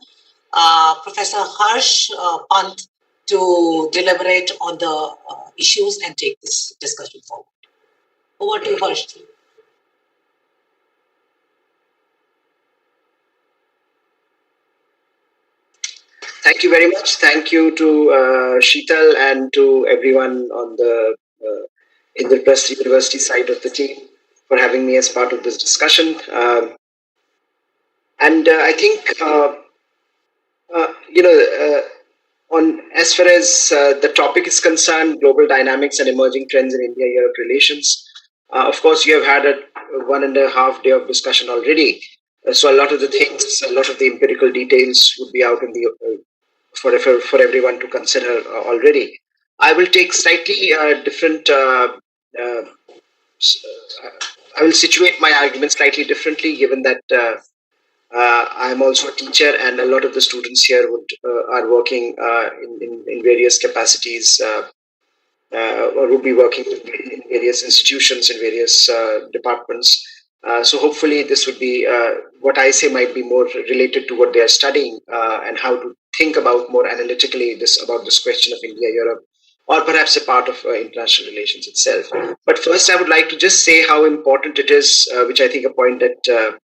Professor Harsh Pant to deliberate on the issues and take this discussion forward. Over to you, Harsh. Thank you very much. Thank you to Sheetal and to everyone on the Indraprastha University side of the team for having me as part of this discussion. I think, on as far as the topic is concerned, global dynamics and emerging trends in India-Europe relations, of course, you have had a 1.5 day of discussion already. So a lot of the things, a lot of the empirical details would be out in the for everyone to consider already. I will take slightly different. I will situate my argument slightly differently, given that I'm also a teacher, and a lot of the students here are working in various capacities, or would be working in various institutions, in various departments. So hopefully this would be what I say might be more related to what they are studying and how to think about more analytically about this question of India-Europe, or perhaps a part of international relations itself. But first, I would like to just say how important it is, which I think a point that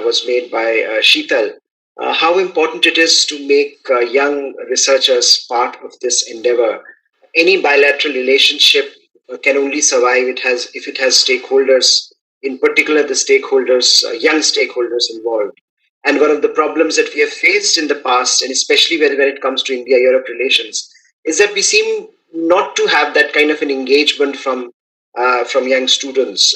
was made by Sheetal, how important it is to make young researchers part of this endeavor. Any bilateral relationship can only survive if it has stakeholders, in particular the stakeholders, young stakeholders involved. And one of the problems that we have faced in the past, and especially when it comes to India-Europe relations, is that we seem not to have that kind of an engagement from young students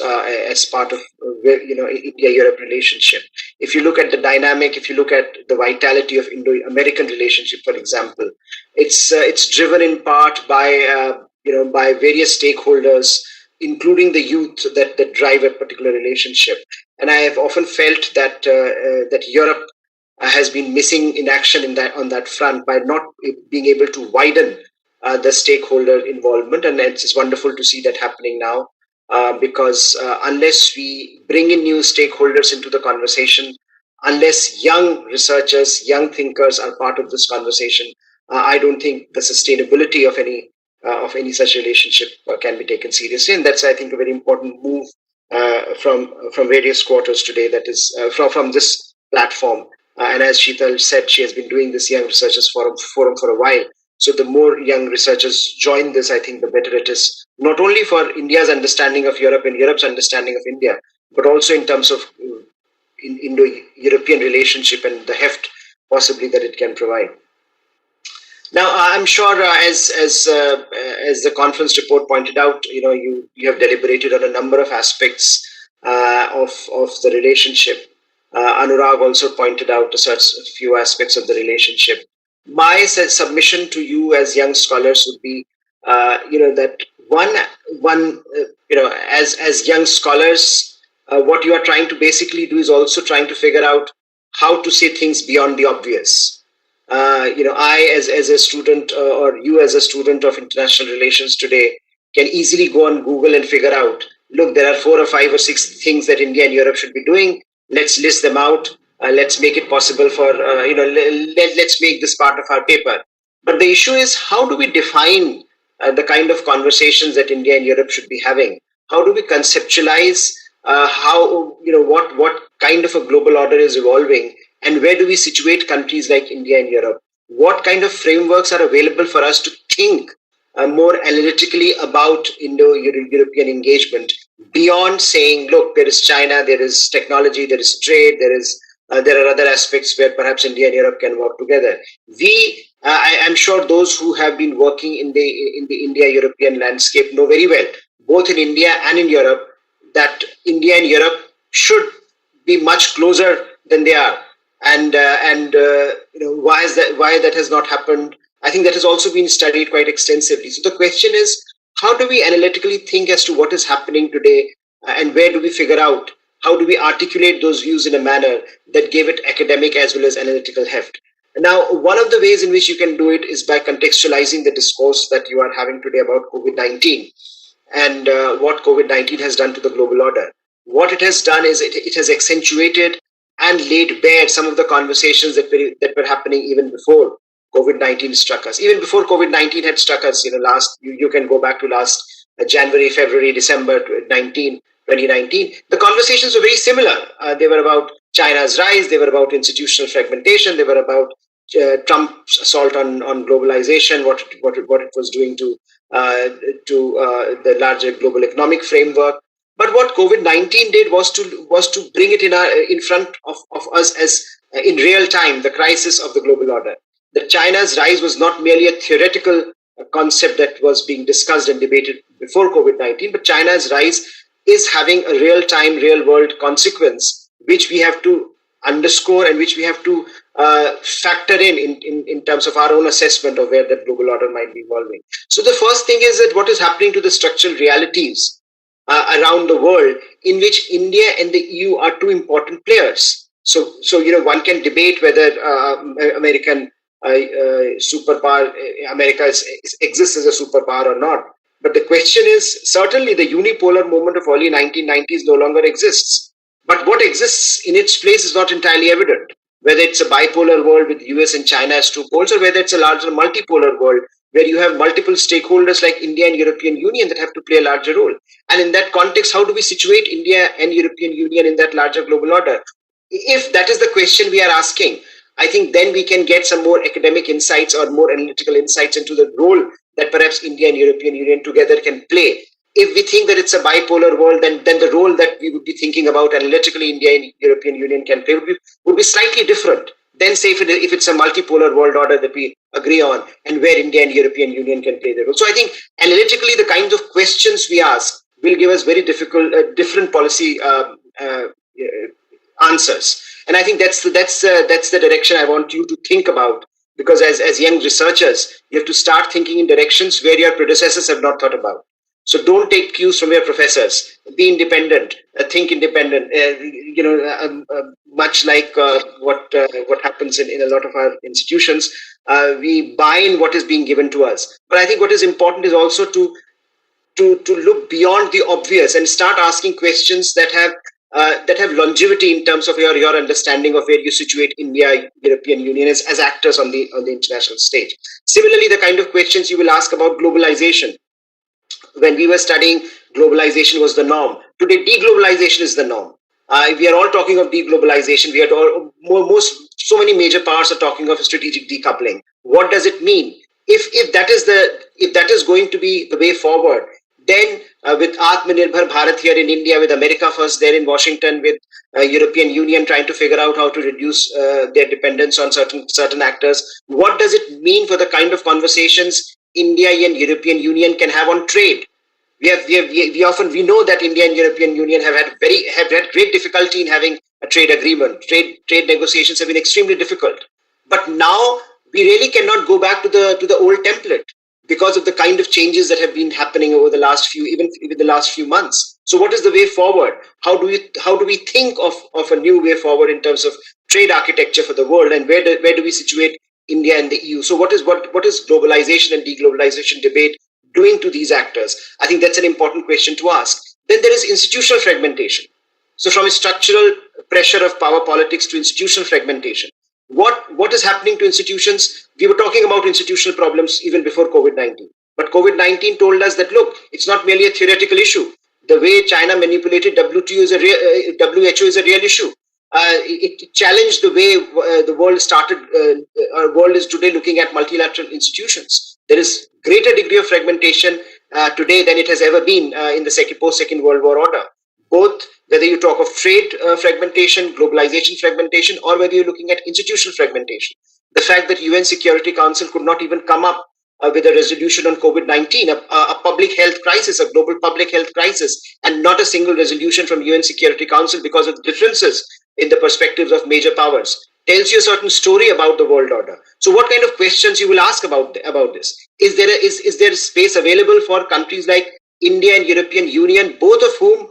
as part of India-Europe relationship. If you look at the dynamic, if you look at the vitality of Indo-American relationship, for example, it's driven in part by by various stakeholders, including the youth that drive a particular relationship. And I have often felt that that Europe has been missing in action on that front by not being able to widen the stakeholder involvement. And it's wonderful to see that happening now, because unless we bring in new stakeholders into the conversation, unless young researchers, young thinkers are part of this conversation, I don't think the sustainability of any such relationship can be taken seriously. And that's, I think, a very important move from various quarters today. That is from this platform. And as Sheetal said, she has been doing this Young Researchers Forum for a while. So the more young researchers join this, I think the better it is, not only for India's understanding of Europe and Europe's understanding of India, but also in terms of Indo-European relationship and the heft possibly that it can provide. Now, I'm sure as the conference report pointed out, you have deliberated on a number of aspects of the relationship. Anurag also pointed out a few aspects of the relationship. My submission to you as young scholars would be, that as young scholars, what you are trying to basically do is also trying to figure out how to say things beyond the obvious. I as a student or you as a student of international relations today can easily go on Google and figure out, look, there are 4 or 5 or 6 things that India and Europe should be doing. Let's list them out. Let's make it possible for, let's make this part of our paper. But the issue is, how do we define the kind of conversations that India and Europe should be having? How do we conceptualize what kind of a global order is evolving? And where do we situate countries like India and Europe? What kind of frameworks are available for us to think more analytically about Indo-European engagement beyond saying, look, there is China, there is technology, there is trade, there are other aspects where perhaps India and Europe can work together. I'm sure those who have been working in the India-European landscape know very well, both in India and in Europe, that India and Europe should be much closer than they are. And why that has not happened, I think that has also been studied quite extensively. So the question is, how do we analytically think as to what is happening today, and where do we figure out, how do we articulate those views in a manner that gave it academic as well as analytical heft? Now, one of the ways in which you can do it is by contextualizing the discourse that you are having today about COVID-19 and what COVID-19 has done to the global order. What it has done is it has accentuated and laid bare some of the conversations that were happening even before COVID-19 struck us. Even before COVID-19 had struck us, you can go back to last January, February, December 2019. The conversations were very similar. They were about China's rise. They were about institutional fragmentation. They were about Trump's assault on globalization, what it was doing to the larger global economic framework. But what COVID-19 did was to bring it in front of us as in real time, the crisis of the global order. That China's rise was not merely a theoretical concept that was being discussed and debated before COVID-19, but China's rise is having a real-time, real-world consequence, which we have to underscore and which we have to factor in terms of our own assessment of where that global order might be evolving. So the first thing is that what is happening to the structural realities around the world, in which India and the EU are two important players. So one can debate whether American superpower, America exists as a superpower or not. But the question is, certainly the unipolar moment of early 1990s no longer exists. But what exists in its place is not entirely evident. Whether it's a bipolar world with US and China as two poles, or whether it's a larger multipolar world where you have multiple stakeholders like India and European Union that have to play a larger role. And in that context, how do we situate India and European Union in that larger global order? If that is the question we are asking, I think then we can get some more academic insights or more analytical insights into the role that perhaps India and European Union together can play. If we think that it's a bipolar world, then the role that we would be thinking about analytically India and European Union can play would be slightly different than say if it's a multipolar world order that we agree on and where India and European Union can play their role. So I think analytically the kinds of questions we ask will give us very different policy answers. And I think that's the direction I want you to think about, because as young researchers, you have to start thinking in directions where your predecessors have not thought about. So don't take cues from your professors. Be independent. Think independent. Much like what happens in a lot of our institutions, we buy in what is being given to us. But I think what is important is also to look beyond the obvious and start asking questions that have longevity in terms of your understanding of where you situate India, European Union as actors on the international stage. Similarly, the kind of questions you will ask about globalization. when we were studying, globalization was the norm. Today, deglobalization is the norm. We are all talking of deglobalization. We are so many major powers are talking of strategic decoupling. What does it mean? If that is going to be the way forward, then with Atmanirbhar Bharat here in India, with America first there in Washington, with European Union trying to figure out how to reduce their dependence on certain actors, what does it mean for the kind of conversations India and European Union can have on trade? We know that India and European Union have had great difficulty in having a trade agreement. Trade negotiations have been extremely difficult. But now we really cannot go back to the old template because of the kind of changes that have been happening over the last few months. So what is the way forward? How do we think of a new way forward in terms of trade architecture for the world, and where do we situate India and the EU? So what is globalization and deglobalization debate doing to these actors? I think that's an important question to ask. Then there is institutional fragmentation. So from a structural pressure of power politics to institutional fragmentation, what is happening to institutions? We were talking about institutional problems even before COVID-19. But COVID-19 told us that, look, it's not merely a theoretical issue. The way China manipulated WHO is a real issue. It challenged the way the world started. Our world is today looking at multilateral institutions. There is greater degree of fragmentation today than it has ever been in the post-Second World War order. Both whether you talk of trade fragmentation, globalization fragmentation, or whether you're looking at institutional fragmentation. The fact that UN Security Council could not even come up with a resolution on COVID-19, a public health crisis, a global public health crisis, and not a single resolution from UN Security Council because of the differences in the perspectives of major powers, tells you a certain story about the world order. So what kind of questions you will ask about this? Is there a space available for countries like India and European Union, both of whom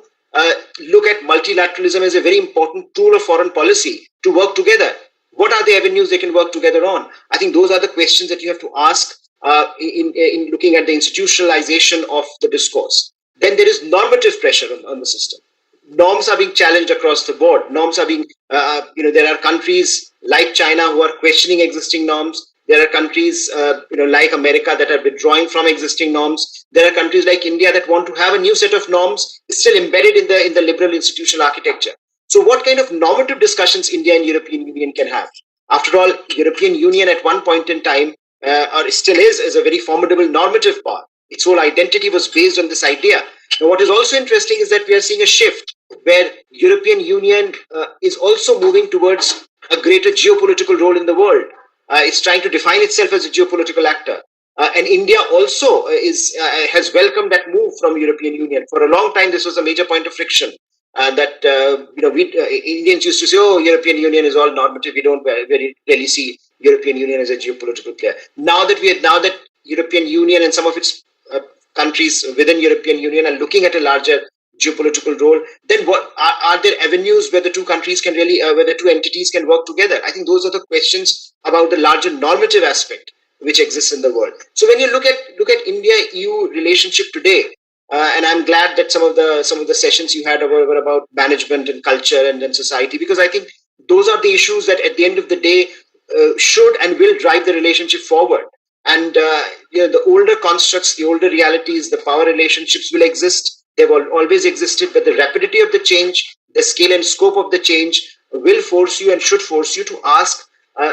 look at multilateralism as a very important tool of foreign policy, to work together? What are the avenues they can work together on? I think those are the questions that you have to ask in looking at the institutionalization of the discourse. Then there is normative pressure on the system. Norms are being challenged across the board. Norms are being, there are countries like China who are questioning existing norms. There are countries, like America that are withdrawing from existing norms. There are countries like India that want to have a new set of norms still embedded in the liberal institutional architecture. So what kind of normative discussions India and European Union can have? After all, European Union at one point in time, or still is a very formidable normative power. Its whole identity was based on this idea. Now, what is also interesting is that we are seeing a shift where European Union is also moving towards a greater geopolitical role in the world. It's trying to define itself as a geopolitical actor. And India also has welcomed that move from European Union. For a long time, this was a major point of friction. Indians used to say, "Oh, European Union is all normative. We don't very rarely see European Union as a geopolitical player." Now that European Union and some of its countries within European Union are looking at a larger geopolitical role, then what are there avenues where the two countries can really, where the two entities can work together? I think those are the questions about the larger normative aspect which exists in the world. So when you look at India-EU relationship today, and I'm glad that some of the sessions you had were about management and culture and then society, because I think those are the issues that at the end of the day should and will drive the relationship forward. And the older constructs, the older realities, the power relationships will exist. They've always existed, but the rapidity of the change, the scale and scope of the change will force you and should force you to ask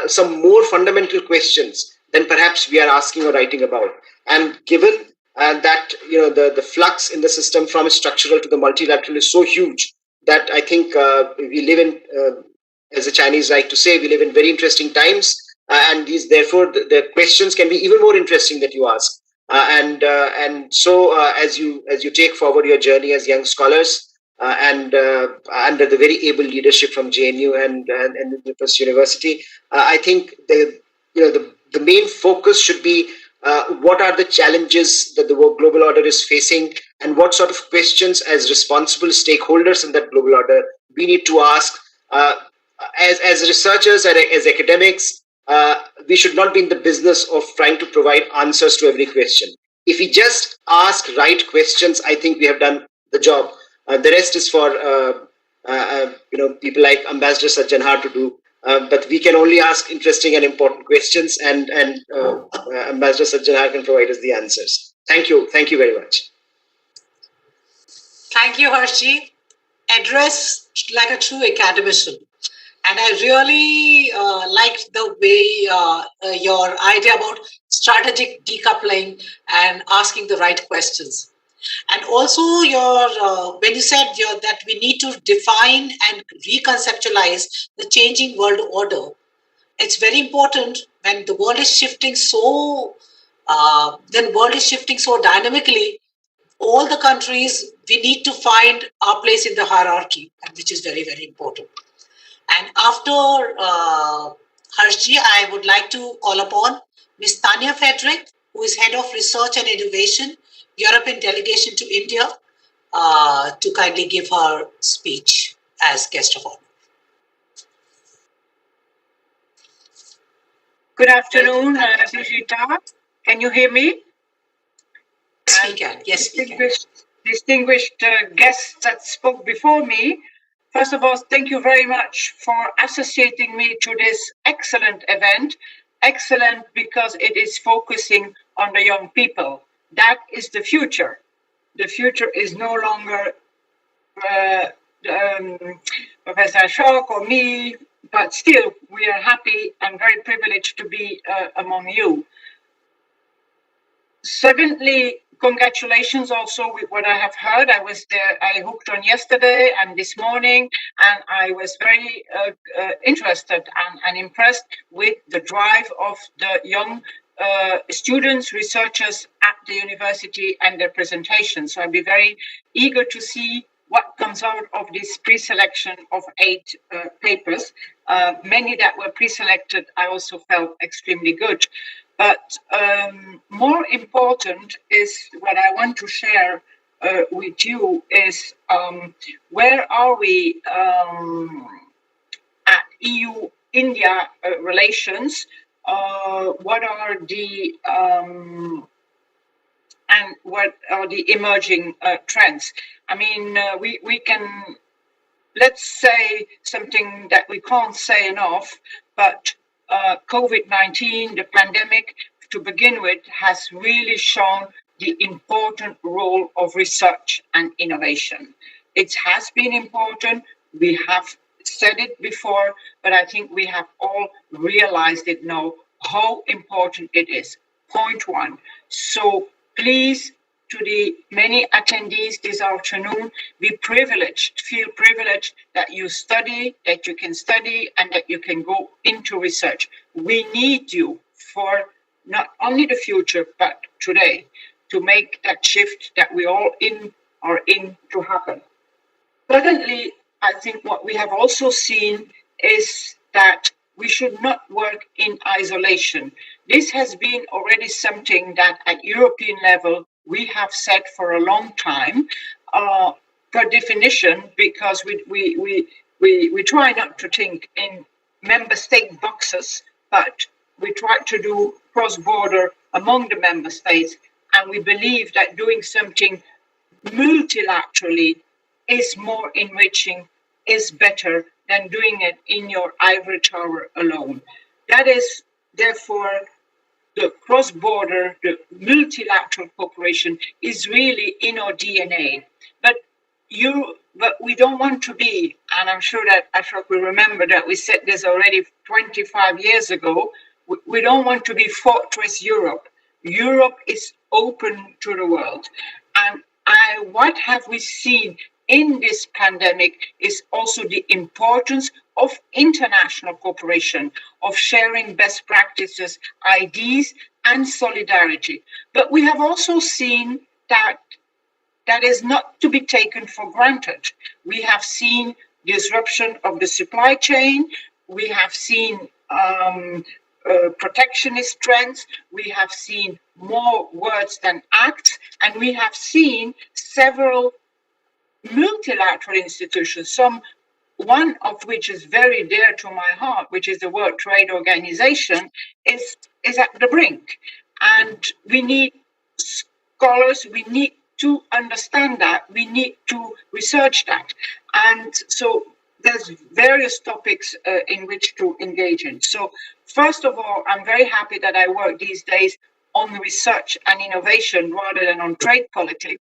some more fundamental questions than perhaps we are asking or writing about. And given that the flux in the system from structural to the multilateral is so huge that I think we live in, as the Chinese like to say, we live in very interesting times, and therefore the questions can be even more interesting that you ask. So as you take forward your journey as young scholars and under the very able leadership from JNU and the First University, I think the main focus should be what are the challenges that the global order is facing, and what sort of questions as responsible stakeholders in that global order we need to ask. As researchers, as academics, we should not be in the business of trying to provide answers to every question. If we just ask right questions, I think we have done the job. The rest is for people like Ambassador Sajjanhar to do. But we can only ask interesting and important questions, and Ambassador Sajjanhar can provide us the answers. Thank you very much. Thank you, Harshi. Address like a true academician. And I really liked the way your idea about strategic decoupling and asking the right questions. And also when you said that we need to define and reconceptualize the changing world order. It's very important when the world is shifting so dynamically. All the countries, we need to find our place in the hierarchy, which is very, very important. And after Harshji, I would like to call upon Ms. Tanya Frederick, who is Head of Research and Innovation, European Delegation to India, to kindly give her speech as guest of honor. Good afternoon, Vijita. Can you hear me? Yes, we can. Yes, we can. Distinguished guests that spoke before me, first of all, thank you very much for associating me to this excellent event. Excellent because it is focusing on the young people. That is the future. The future is no longer Professor Shock or me, but still we are happy and very privileged to be among you. Secondly, congratulations also with what I have heard. I was there, I hooked on yesterday and this morning, and I was very interested and impressed with the drive of the young students, researchers at the university and their presentations. So I'll be very eager to see what comes out of this pre-selection of 8 papers. Many that were pre-selected, I also felt extremely good. But more important is what I want to share with you is where are we at EU-India relations? What are the and what are the emerging trends? I mean, we can, let's say something that we can't say enough, but COVID-19, the pandemic, to begin with, has really shown the important role of research and innovation. It has been important. We have said it before, but I think we have all realized it now, how important it is. Point one. So please, to the many attendees this afternoon, be privileged, feel privileged that you study, that you can study, and that you can go into research. We need you for not only the future, but today, to make that shift that we all are in to happen. Secondly, I think what we have also seen is that we should not work in isolation. This has been already something that at European level we have said for a long time, per definition, because we try not to think in member state boxes, but we try to do cross-border among the member states, and we believe that doing something multilaterally is more enriching, is better than doing it in your ivory tower alone. That is, therefore, the cross-border, the multilateral cooperation is really in our DNA. But we don't want to be, and I'm sure that Ashok will remember that we said this already 25 years ago, we don't want to be Fortress Europe. Europe is open to the world. And what have we seen in this pandemic is also the importance of international cooperation, of sharing best practices, ideas, and solidarity. But we have also seen that that is not to be taken for granted. We have seen disruption of the supply chain. We have seen protectionist trends. We have seen more words than acts. And we have seen several multilateral institutions, one of which is very dear to my heart, which is the World Trade Organization, is at the brink. And we need scholars, we need to understand that, we need to research that. And so there's various topics in which to engage in. So first of all, I'm very happy that I work these days on research and innovation rather than on trade politics,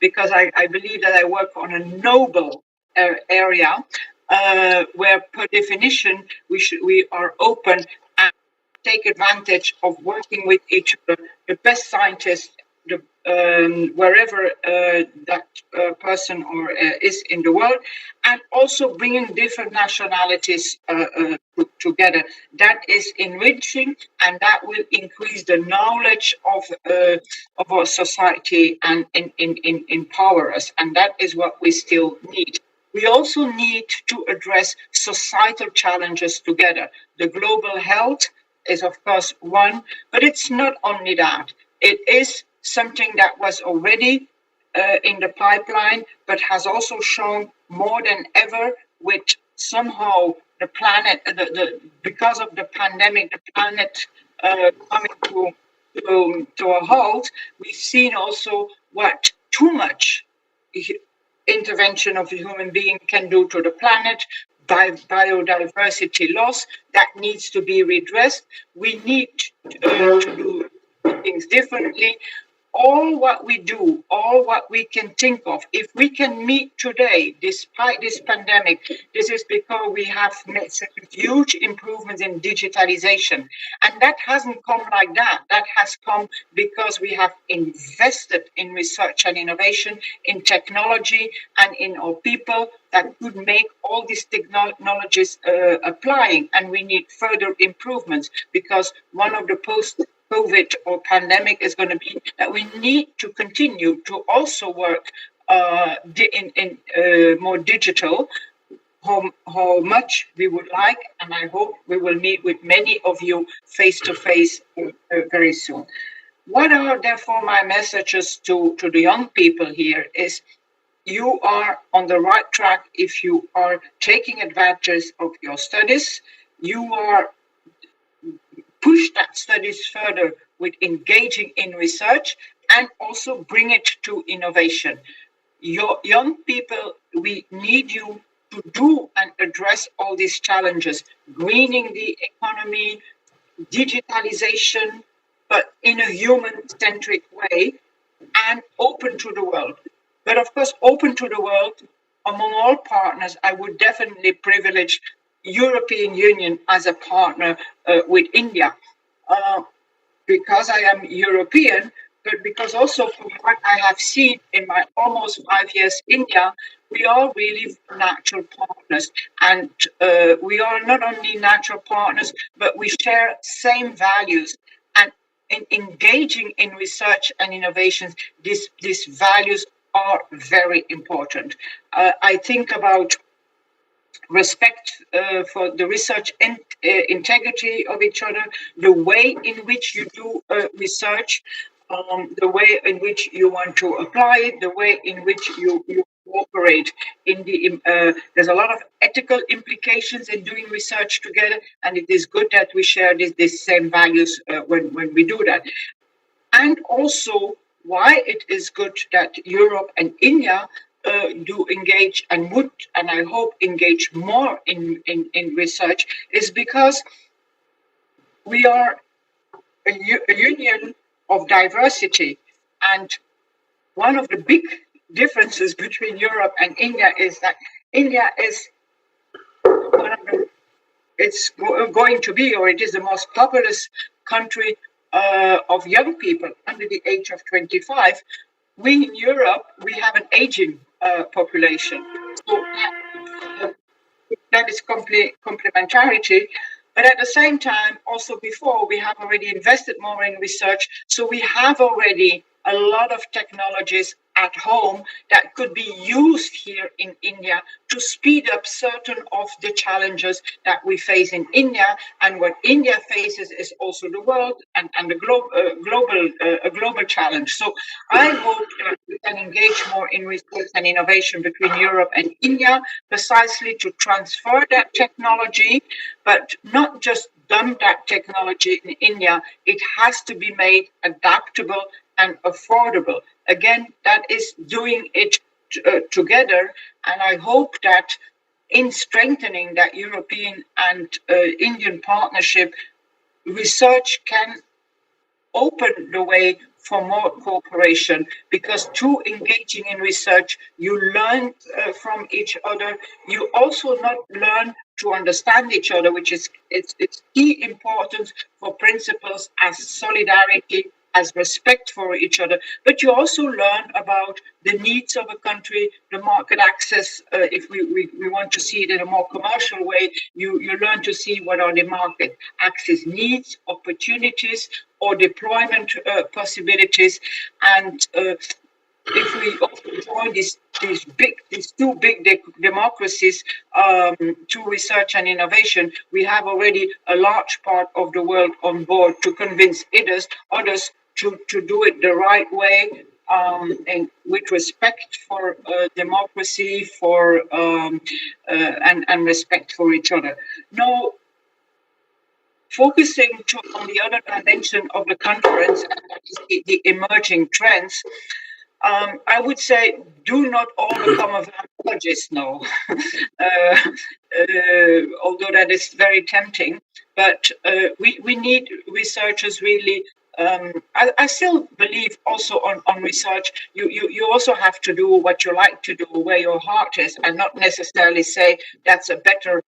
because I believe that I work on a noble area where, per definition, we are open and take advantage of working with each other, the best scientists, wherever that person or is in the world, and also bringing different nationalities together. That is enriching, and that will increase the knowledge of our society and empower us. And that is what we still need. We also need to address societal challenges together. The global health is, of course, one, but it's not only that. It is something that was already in the pipeline, but has also shown more than ever with somehow the planet, because of the pandemic, the planet coming to a halt. We've seen also what too much intervention of a human being can do to the planet, biodiversity loss that needs to be redressed. We need to do things differently. All what we do, all what we can think of, if we can meet today, despite this pandemic, this is because we have made such huge improvements in digitalization. And that hasn't come like that. That has come because we have invested in research and innovation, in technology, and in our people that could make all these technologies applying. And we need further improvements, because one of the COVID or pandemic is going to be that we need to continue to also work in more digital, how much we would like, and I hope we will meet with many of you face to face very soon. What are therefore my messages to the young people here is, you are on the right track if you are taking advantage of your studies. You are push that studies further with engaging in research and also bring it to innovation. Your young people, we need you to do and address all these challenges, greening the economy, digitalization, but in a human-centric way and open to the world. But of course, open to the world, among all partners, I would definitely privilege European Union as a partner with India, because I am European, but because also from what I have seen in my almost 5 years in India, we are really natural partners. And we are not only natural partners, but we share same values. And in engaging in research and innovations, these values are very important. I think about respect for the research integrity of each other, the way in which you do research, the way in which you want to apply it, the way in which you cooperate. There's a lot of ethical implications in doing research together, and it is good that we share these same values when we do that. And also, why it is good that Europe and India do engage and would, and I hope, engage more in research, is because we are a union of diversity. And one of the big differences between Europe and India is that India is it's going to be, or it is the most populous country of young people under the age of 25. We in Europe, we have an aging population. So that is complementarity. But at the same time, also before, we have already invested more in research. So we have already a lot of technologies at home that could be used here in India to speed up certain of the challenges that we face in India. And what India faces is also the world and the global challenge. So I hope that we can engage more in research and innovation between Europe and India, precisely to transfer that technology, but not just dump that technology in India. It has to be made adaptable and affordable. Again, that is doing it together. And I hope that in strengthening that European and Indian partnership, research can open the way for more cooperation, because through engaging in research, you learn from each other. You also not learn to understand each other, which is it's key importance for principles as solidarity, as respect for each other. But you also learn about the needs of a country, the market access. If we want to see it in a more commercial way, you learn to see what are the market access needs, opportunities, or deployment possibilities. And if we also join these two big democracies to research and innovation, we have already a large part of the world on board to convince others to do it the right way, and with respect for democracy, for and respect for each other. Now, focusing on the other dimension of the conference, and that is the emerging trends, I would say do not all become a vanologist now, although that is very tempting. But we need researchers really. I still believe also on research, you also have to do what you like to do, where your heart is, and not necessarily say that's a better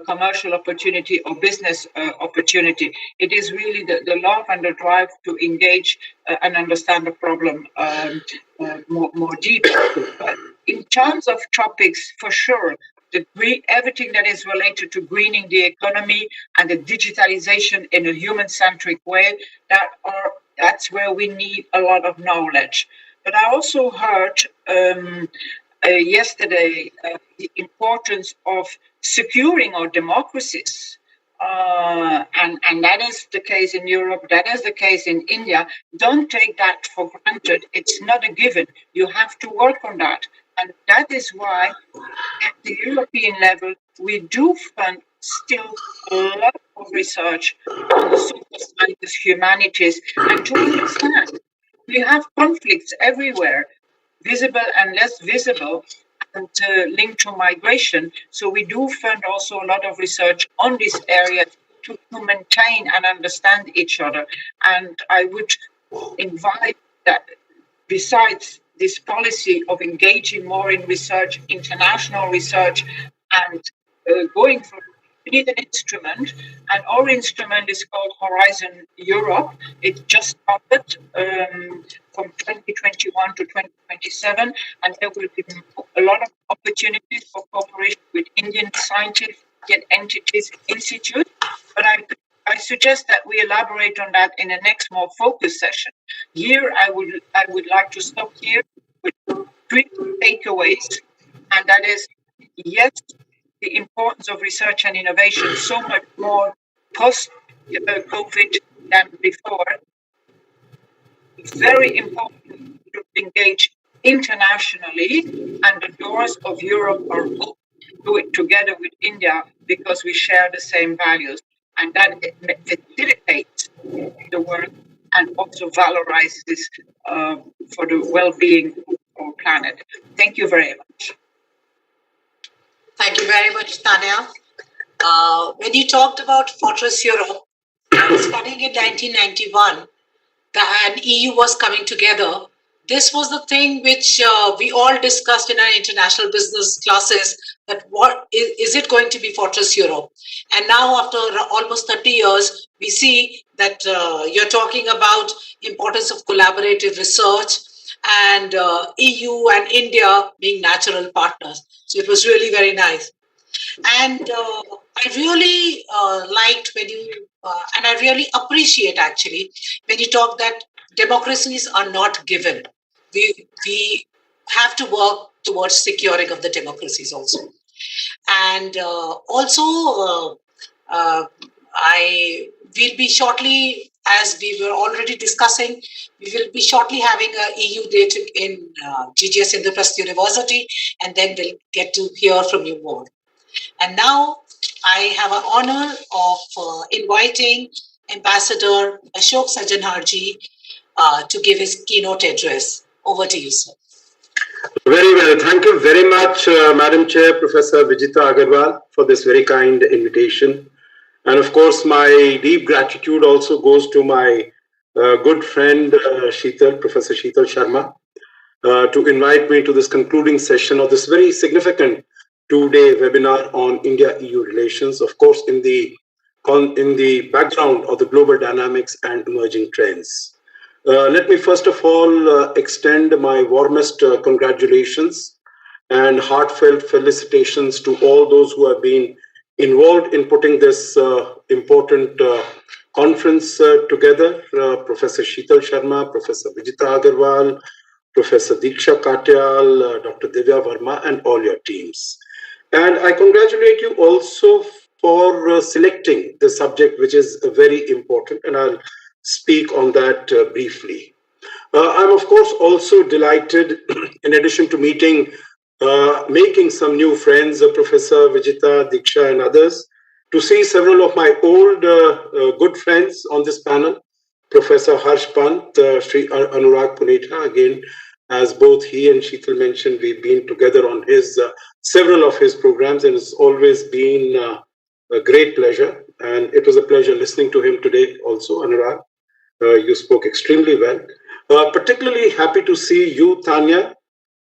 commercial opportunity or business opportunity. It is really the love and the drive to engage and understand the problem more deeply. But in terms of topics, for sure, everything that is related to greening the economy and the digitalization in a human-centric way, that's where we need a lot of knowledge. But I also heard yesterday the importance of securing our democracies. And that is the case in Europe, that is the case in India. Don't take that for granted. It's not a given. You have to work on that. And that is why at the European level, we do fund still a lot of research on the social sciences, humanities, and to understand we have conflicts everywhere, visible and less visible, and linked to migration. So we do fund also a lot of research on this area to maintain and understand each other. And I would invite that besides this policy of engaging more in research, international research, and going for, we need an instrument, and our instrument is called Horizon Europe. It just started from 2021 to 2027, and there will be a lot of opportunities for cooperation with Indian scientists, Indian entities, institutes. But I suggest that we elaborate on that in the next more focused session. Here, I would like to stop here with 3 takeaways, and that is, yes, the importance of research and innovation so much more post-COVID than before. It's very important to engage internationally, and the doors of Europe are open to do it together with India because we share the same values, and that facilitates the work and also valorizes for the well-being of our planet. Thank you very much. Thank you very much, Tanya. When you talked about Fortress Europe, I was studying in 1991, and EU was coming together. This was the thing which we all discussed in our international business classes, that what is it going to be Fortress Europe? And now after almost 30 years, we see that you're talking about importance of collaborative research and EU and India being natural partners. So it was really very nice. And I really liked when you, and I really appreciate actually, when you talk that democracies are not given. We have to work towards securing of the democracies also. And also, we'll be shortly, as we were already discussing, we will be shortly having a EU day in GGSIPU University, and then we'll get to hear from you more. And now I have an honor of inviting Ambassador Ashok Sajanharji to give his keynote address. Over to you, sir. Very well. Thank you very much, Madam Chair, Professor Vijita Aggarwal, for this very kind invitation. And of course, my deep gratitude also goes to my good friend Sheetal, Professor Sheetal Sharma, to invite me to this concluding session of this very significant two-day webinar on India-EU relations, of course, in the background of the global dynamics and emerging trends. Let me first of all extend my warmest congratulations and heartfelt felicitations to all those who have been involved in putting this important conference together. Professor Sheetal Sharma, Professor Vijita Aggarwal, Professor Diksha Katyal, Dr. Divya Verma, and all your teams. And I congratulate you also for selecting the subject, which is very important, and I'll speak on that briefly. I'm, of course, also delighted, in addition to making some new friends, Professor Vijita, Diksha, and others, to see several of my old good friends on this panel, Professor Harsh Pant, Shri Anurag Punita, again, as both he and Sheetal mentioned, we've been together on several of his programs, and it's always been a great pleasure. And it was a pleasure listening to him today also, Anurag. You spoke extremely well. Particularly happy to see you, Tanya,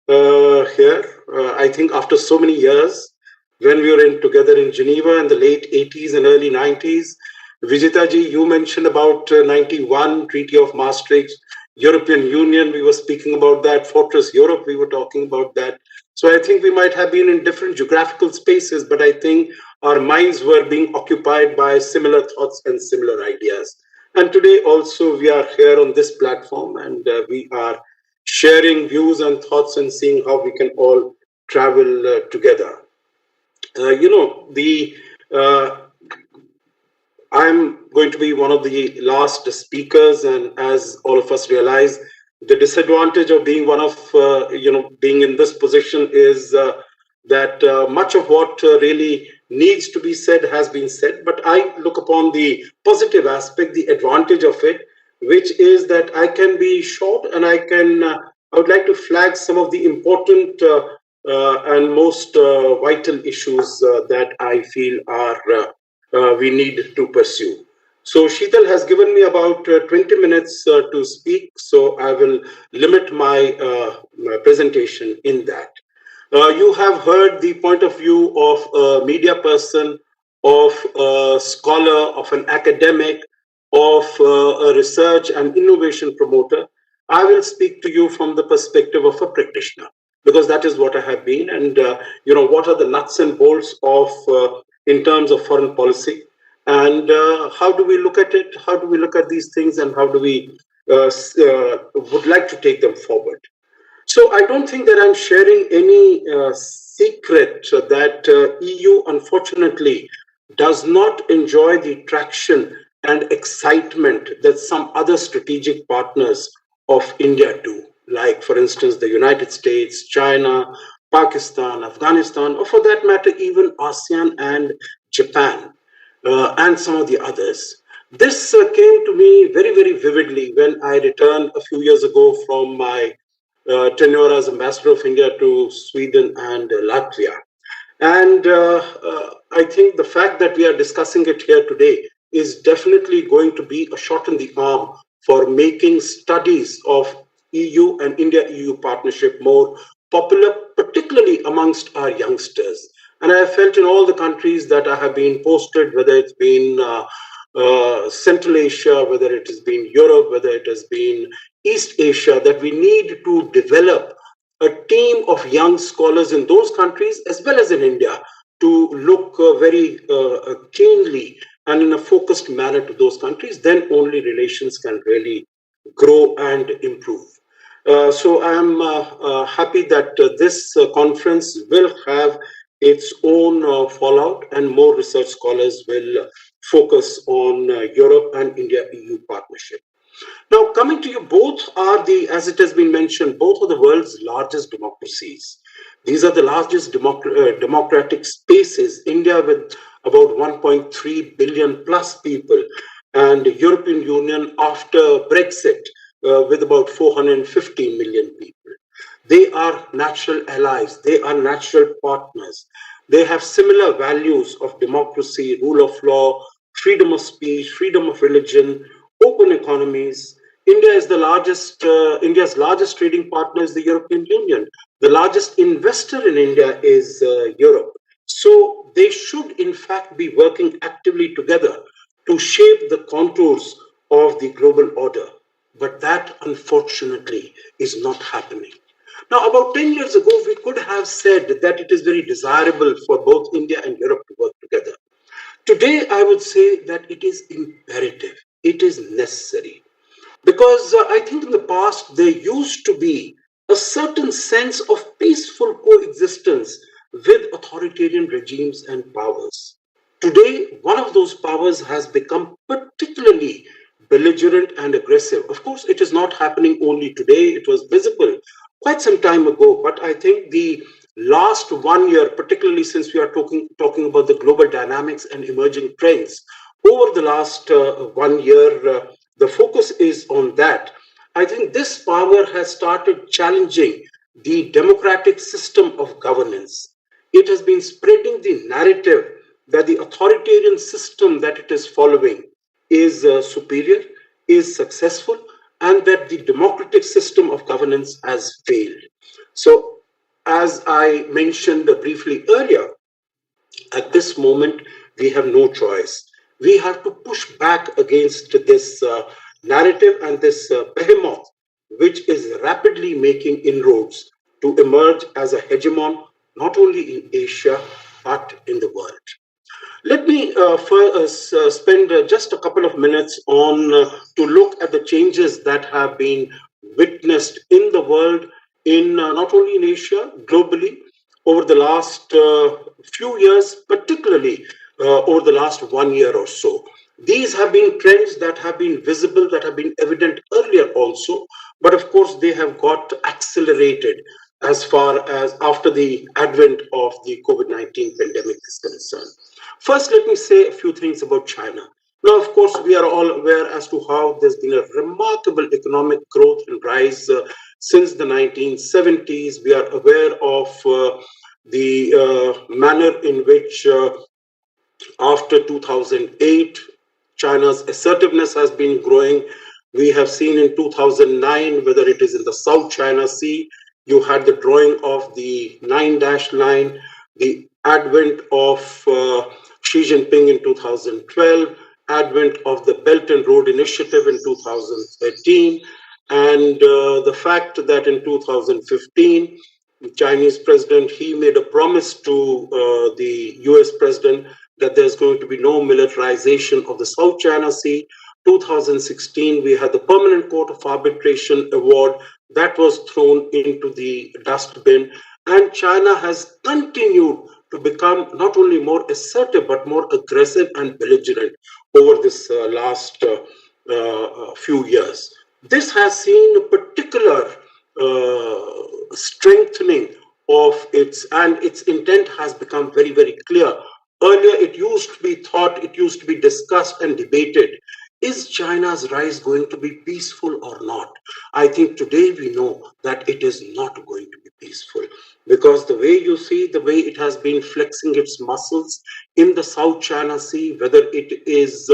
here. I think after so many years, when we were together in Geneva in the late 80s and early 90s, Vijita ji, you mentioned about 91 Treaty of Maastricht, European Union, we were speaking about that, Fortress Europe, we were talking about that. So I think we might have been in different geographical spaces, but I think our minds were being occupied by similar thoughts and similar ideas. And today also we are here on this platform, and we are sharing views and thoughts and seeing how we can all travel together. I'm going to be one of the last speakers, and as all of us realize, the disadvantage of being being in this position is that much of what really needs to be said has been said. But I look upon the positive aspect, the advantage of it, which is that I can be short, and I would like to flag some of the important and most vital issues that I feel we need to pursue. So Sheetal has given me about 20 minutes to speak, so I will limit my presentation in that. You have heard the point of view of a media person, of a scholar, of an academic, of a research and innovation promoter. I will speak to you from the perspective of a practitioner, because that is what I have been, and what are the nuts and bolts of in terms of foreign policy, and how do we look at it, how do we look at these things, and how do we would like to take them forward. So I don't think that I'm sharing any secret that EU unfortunately does not enjoy the traction and excitement that some other strategic partners of India do, like for instance the United States, China, Pakistan, Afghanistan, or for that matter even ASEAN and Japan, and some of the others. This came to me very, very vividly when I returned a few years ago from my tenure as Ambassador of India to Sweden and Latvia. And I think the fact that we are discussing it here today is definitely going to be a shot in the arm for making studies of EU and India-EU partnership more popular, particularly amongst our youngsters. And I have felt in all the countries that I have been posted, whether it's been Central Asia, whether it has been Europe, whether it has been East Asia, that we need to develop a team of young scholars in those countries as well as in India to look very keenly and in a focused manner to those countries. Then only relations can really grow and improve. So I am happy that this conference will have its own fallout, and more research scholars will focus on Europe and India-EU partnership. Now, coming to you, both are as it has been mentioned, both are the world's largest democracies. These are the largest democratic spaces, India with about 1.3 billion plus people, and the European Union after Brexit with about 450 million people. They are natural allies, they are natural partners. They have similar values of democracy, rule of law, freedom of speech, freedom of religion, open economies, India is the largest, India's largest trading partner is the European Union. The largest investor in India is Europe. So they should in fact be working actively together to shape the contours of the global order. But that unfortunately is not happening. Now, about 10 years ago, we could have said that it is very desirable for both India and Europe to work together. Today, I would say that it is imperative, it is necessary. Because I think in the past, there used to be a certain sense of peaceful coexistence with authoritarian regimes and powers. Today, one of those powers has become particularly belligerent and aggressive. Of course, it is not happening only today, it was visible quite some time ago, but I think the last 1 year, particularly since we are talking about the global dynamics and emerging trends, over the last 1 year, the focus is on that. I think this power has started challenging the democratic system of governance. It has been spreading the narrative that the authoritarian system that it is following is superior, is successful, and that the democratic system of governance has failed. So, as I mentioned briefly earlier, at this moment, we have no choice. We have to push back against this narrative and this behemoth, which is rapidly making inroads to emerge as a hegemon, not only in Asia, but in the world. Let me spend just a couple of minutes on to look at the changes that have been witnessed in the world, in not only in Asia, globally, over the last few years, particularly over the last 1 year or so. These have been trends that have been visible, that have been evident earlier also, but of course they have got accelerated as far as after the advent of the COVID-19 pandemic is concerned. First, let me say a few things about China. Now, of course, we are all aware as to how there's been a remarkable economic growth and rise since the 1970s. We are aware of the manner in which after 2008, China's assertiveness has been growing. We have seen in 2009, whether it is in the South China Sea, you had the drawing of the 9-line, the advent of Xi Jinping in 2012, advent of the Belt and Road Initiative in 2013, and the fact that in 2015, the Chinese president, he made a promise to the US president that there's going to be no militarization of the South China Sea. 2016, we had the Permanent Court of Arbitration Award that was thrown into the dustbin, and China has continued to become not only more assertive but more aggressive and belligerent over this last few years. This has seen a particular strengthening of its intent has become very, very clear. Earlier, it used to be thought, it used to be discussed and debated. Is China's rise going to be peaceful or not? I think today we know that it is not going to be peaceful, because the way you see, the way it has been flexing its muscles in the South China Sea, whether it is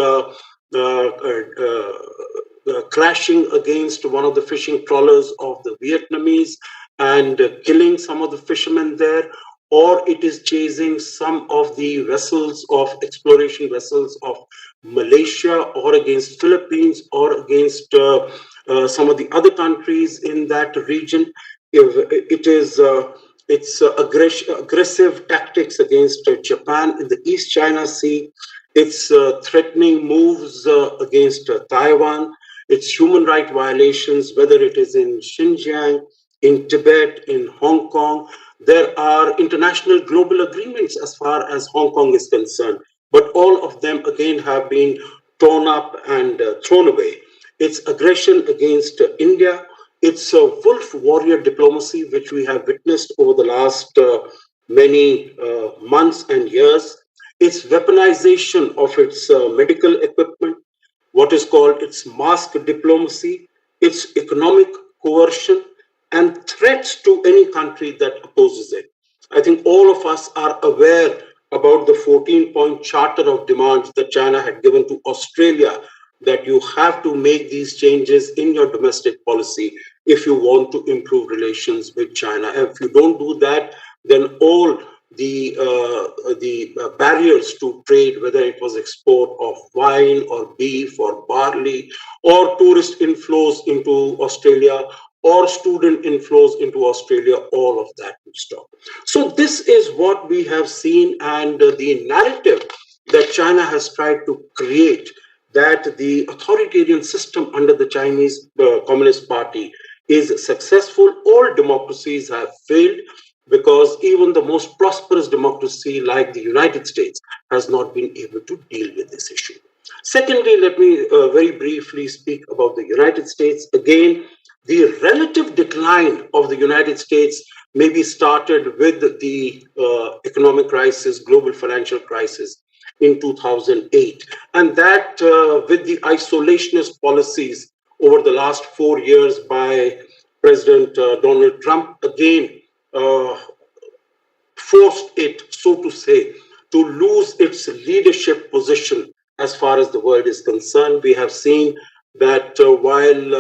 crashing against one of the fishing trawlers of the Vietnamese and killing some of the fishermen there, or it is chasing some of the vessels of exploration vessels of Malaysia, or against Philippines, or against some of the other countries in that region. It is its aggressive tactics against Japan in the East China Sea, its threatening moves against Taiwan, its human rights violations, whether it is in Xinjiang, in Tibet, in Hong Kong. There are international global agreements as far as Hong Kong is concerned, but all of them again have been torn up and thrown away. Its aggression against India, its wolf warrior diplomacy, which we have witnessed over the last many months and years, its weaponization of its medical equipment, what is called its mask diplomacy, its economic coercion, and threats to any country that opposes it. I think all of us are aware about the 14-point charter of demands that China had given to Australia that you have to make these changes in your domestic policy if you want to improve relations with China. And if you don't do that, then all the barriers to trade, whether it was export of wine or beef or barley, or tourist inflows into Australia, or student inflows into Australia, all of that will stop. So this is what we have seen, and the narrative that China has tried to create, that the authoritarian system under the Chinese Communist Party is successful. All democracies have failed, because even the most prosperous democracy like the United States has not been able to deal with this issue. Secondly, let me very briefly speak about the United States. Again, the relative decline of the United States maybe started with the economic crisis, global financial crisis in 2008. And that with the isolationist policies over the last 4 years by President Donald Trump, again forced it, so to say, to lose its leadership position as far as the world is concerned. We have seen that while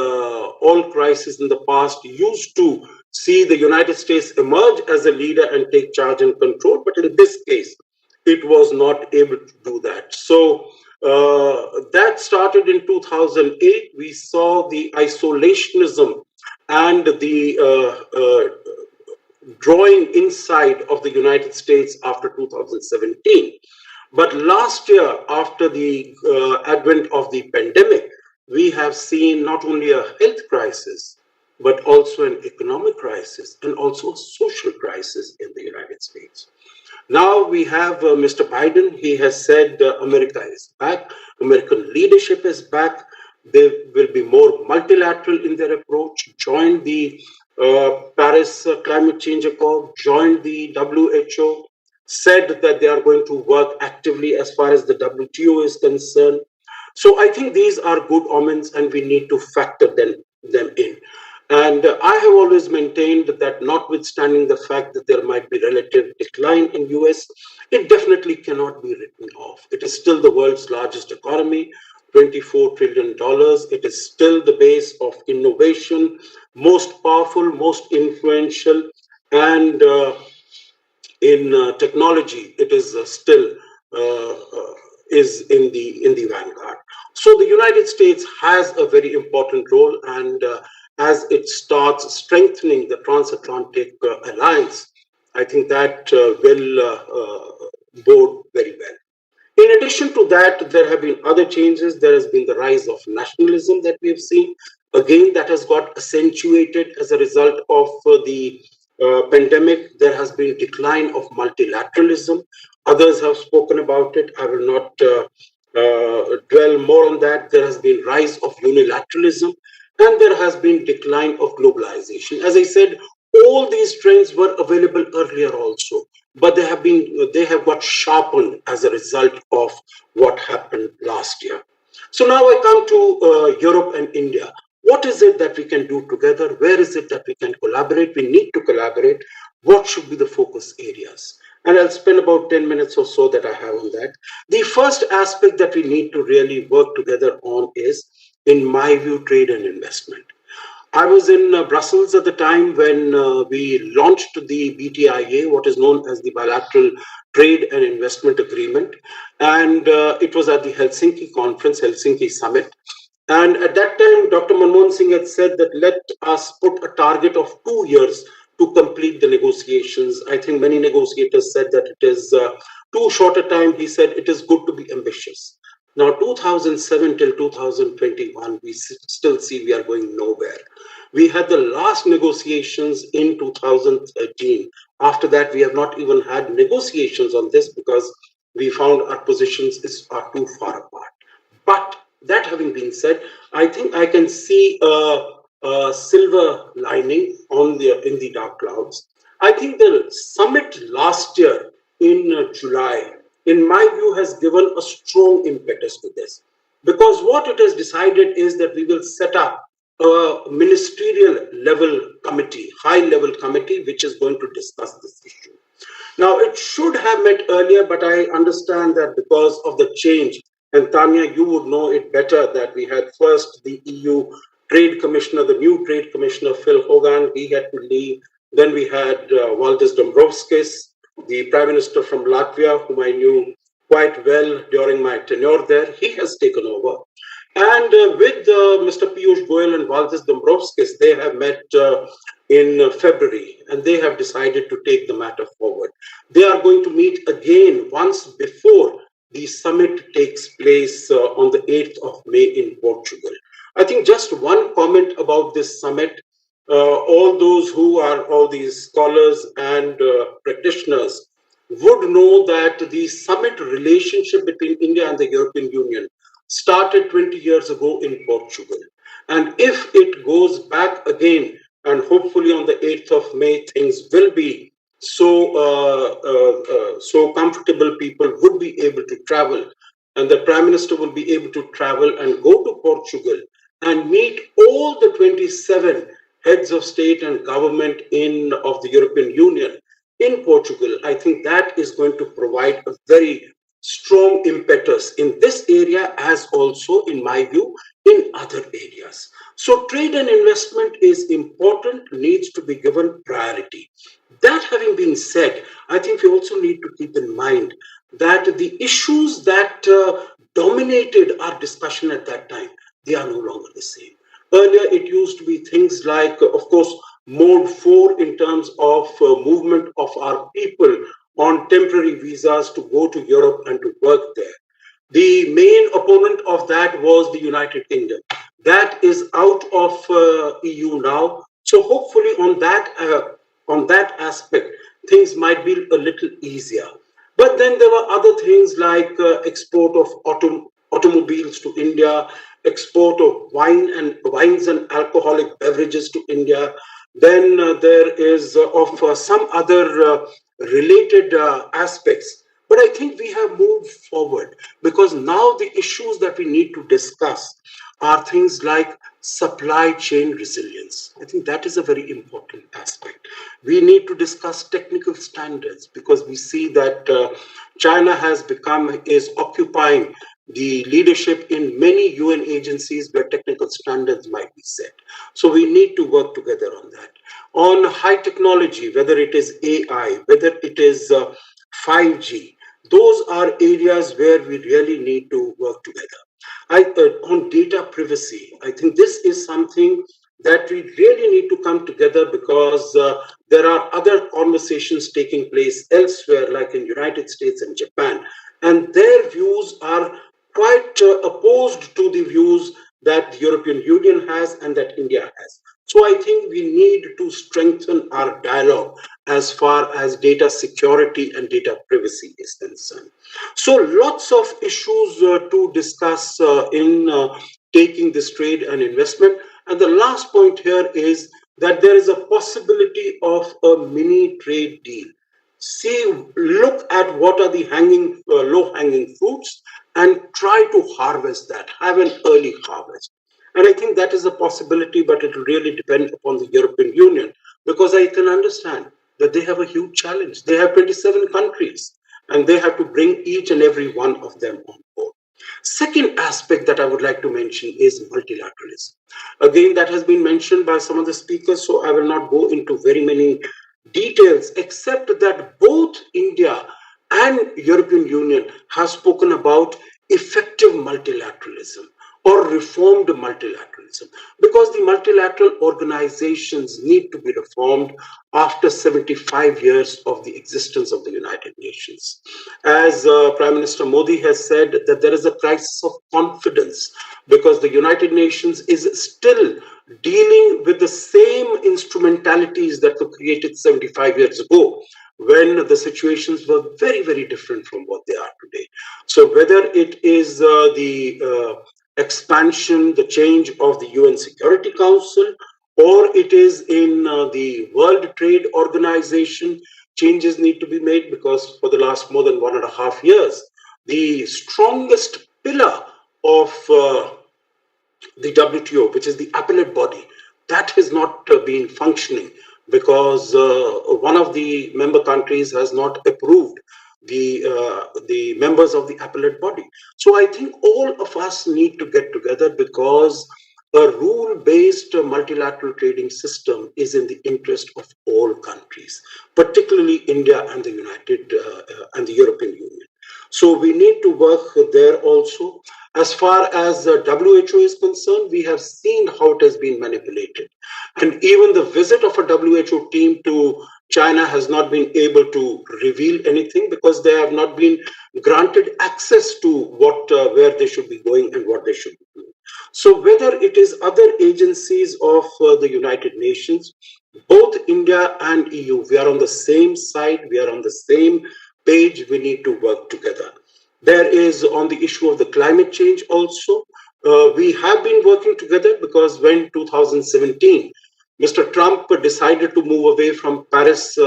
all crises in the past used to see the United States emerge as a leader and take charge and control, but in this case, it was not able to do that. So that started in 2008. We saw the isolationism and the drawing inside of the United States after 2017. But last year, after the advent of the pandemic, we have seen not only a health crisis, but also an economic crisis and also a social crisis in the United States. Now we have Mr. Biden. He has said America is back, American leadership is back. They will be more multilateral in their approach, join the Paris Climate Change Accord, joined the WHO, said that they are going to work actively as far as the WTO is concerned. So I think these are good omens, and we need to factor them in. And I have always maintained that notwithstanding the fact that there might be relative decline in US, it definitely cannot be written off. It is still the world's largest economy, $24 trillion. It is still the base of innovation, most powerful, most influential, and in technology, it is still is in the vanguard. So the United States has a very important role, and as it starts strengthening the transatlantic alliance, I think that will bode very well. In addition to that, there have been other changes. There has been the rise of nationalism that we have seen. Again, that has got accentuated as a result of the pandemic. There has been decline of multilateralism. Others have spoken about it. I will not dwell more on that. There has been rise of unilateralism, and there has been decline of globalization. As I said, all these trends were available earlier also, but they have got sharpened as a result of what happened last year. So now I come to Europe and India. What is it that we can do together? Where is it that we can collaborate? We need to collaborate. What should be the focus areas? And I'll spend about 10 minutes or so that I have on that. The first aspect that we need to really work together on is, in my view, trade and investment. I was in Brussels at the time when we launched the BTIA, what is known as the Bilateral Trade and Investment Agreement. And it was at the Helsinki conference, Helsinki Summit. And at that time, Dr. Manmohan Singh had said that let us put a target of 2 years to complete the negotiations. I think many negotiators said that it is too short a time. He said it is good to be ambitious. Now, 2007 till 2021, we still see we are going nowhere. We had the last negotiations in 2013. After that, we have not even had negotiations on this because we found our positions are too far apart. But that having been said, I think I can see a silver lining in the dark clouds. I think the summit last year in July, in my view, has given a strong impetus to this. Because what it has decided is that we will set up a ministerial level committee, high level committee, which is going to discuss this issue. Now, it should have met earlier, but I understand that because of the change And Tanya, you would know it better that we had first the EU Trade Commissioner, the new Trade Commissioner, Phil Hogan, he had to leave. Then we had Valdis Dombrovskis, the Prime Minister from Latvia, whom I knew quite well during my tenure there. He has taken over. And with Mr. Piyush Goyal and Valdis Dombrovskis, they have met in February, and they have decided to take the matter forward. They are going to meet again once before the summit takes place on the 8th of May in Portugal. I think just one comment about this summit. All those who are all these scholars and practitioners would know that the summit relationship between India and the European Union started 20 years ago in Portugal. And if it goes back again, and hopefully on the 8th of May, things will be so comfortable, people would be able to travel, and the Prime Minister will be able to travel and go to Portugal and meet all the 27 heads of state and government of the European Union in Portugal. I think that is going to provide a very strong impetus in this area, as also, in my view, in other areas. So trade and investment is important, needs to be given priority. That having been said, I think we also need to keep in mind that the issues that dominated our discussion at that time, they are no longer the same. Earlier, it used to be things like, of course, Mode 4 in terms of movement of our people on temporary visas to go to Europe and to work there. The main opponent of that was the United Kingdom. That is out of EU now. So hopefully on that aspect, things might be a little easier. But then there were other things like export of automobiles to India, export of wines and alcoholic beverages to India. Then there is of some other related aspects. But I think we have moved forward, because now the issues that we need to discuss are things like supply chain resilience. I think that is a very important aspect. We need to discuss technical standards, because we see that China is occupying the leadership in many UN agencies where technical standards might be set. So we need to work together on that. On high technology, whether it is AI, whether it is 5G, those are areas where we really need to work together. On data privacy, I think this is something that we really need to come together, because there are other conversations taking place elsewhere, like in United States and Japan, and their views are quite opposed to the views that the European Union has and that India has. So I think we need to strengthen our dialogue as far as data security and data privacy is concerned. So lots of issues to discuss in taking this trade and investment. And the last point here is that there is a possibility of a mini trade deal. Look at what are the low-hanging fruits and try to harvest that, have an early harvest. And I think that is a possibility, but it will really depend upon the European Union, because I can understand that they have a huge challenge. They have 27 countries, and they have to bring each and every one of them on board. Second aspect that I would like to mention is multilateralism. Again, that has been mentioned by some of the speakers, so I will not go into very many details, except that both India and European Union have spoken about effective multilateralism or reformed multilateralism, because the multilateral organizations need to be reformed after 75 years of the existence of the United Nations. As Prime Minister Modi has said, that there is a crisis of confidence, because the United Nations is still dealing with the same instrumentalities that were created 75 years ago, when the situations were very, very different from what they are today. So whether it is the expansion, the change of the UN Security Council, or it is in the World Trade Organization, changes need to be made, because for the last more than 1.5 years, the strongest pillar of the WTO, which is the appellate body, that has not been functioning, because one of the member countries has not approved the members of the appellate body. So I think all of us need to get together, because a rule-based multilateral trading system is in the interest of all countries, particularly India and the and the European Union. So we need to work there also. As far as the WHO is concerned, we have seen how it has been manipulated. And even the visit of a WHO team to China has not been able to reveal anything, because they have not been granted access to where they should be going and what they should be doing. So whether it is other agencies of the United Nations, both India and EU, we are on the same side, we are on the same page, we need to work together. There is on the issue of the climate change also, we have been working together, because when 2017, Mr. Trump decided to move away from Paris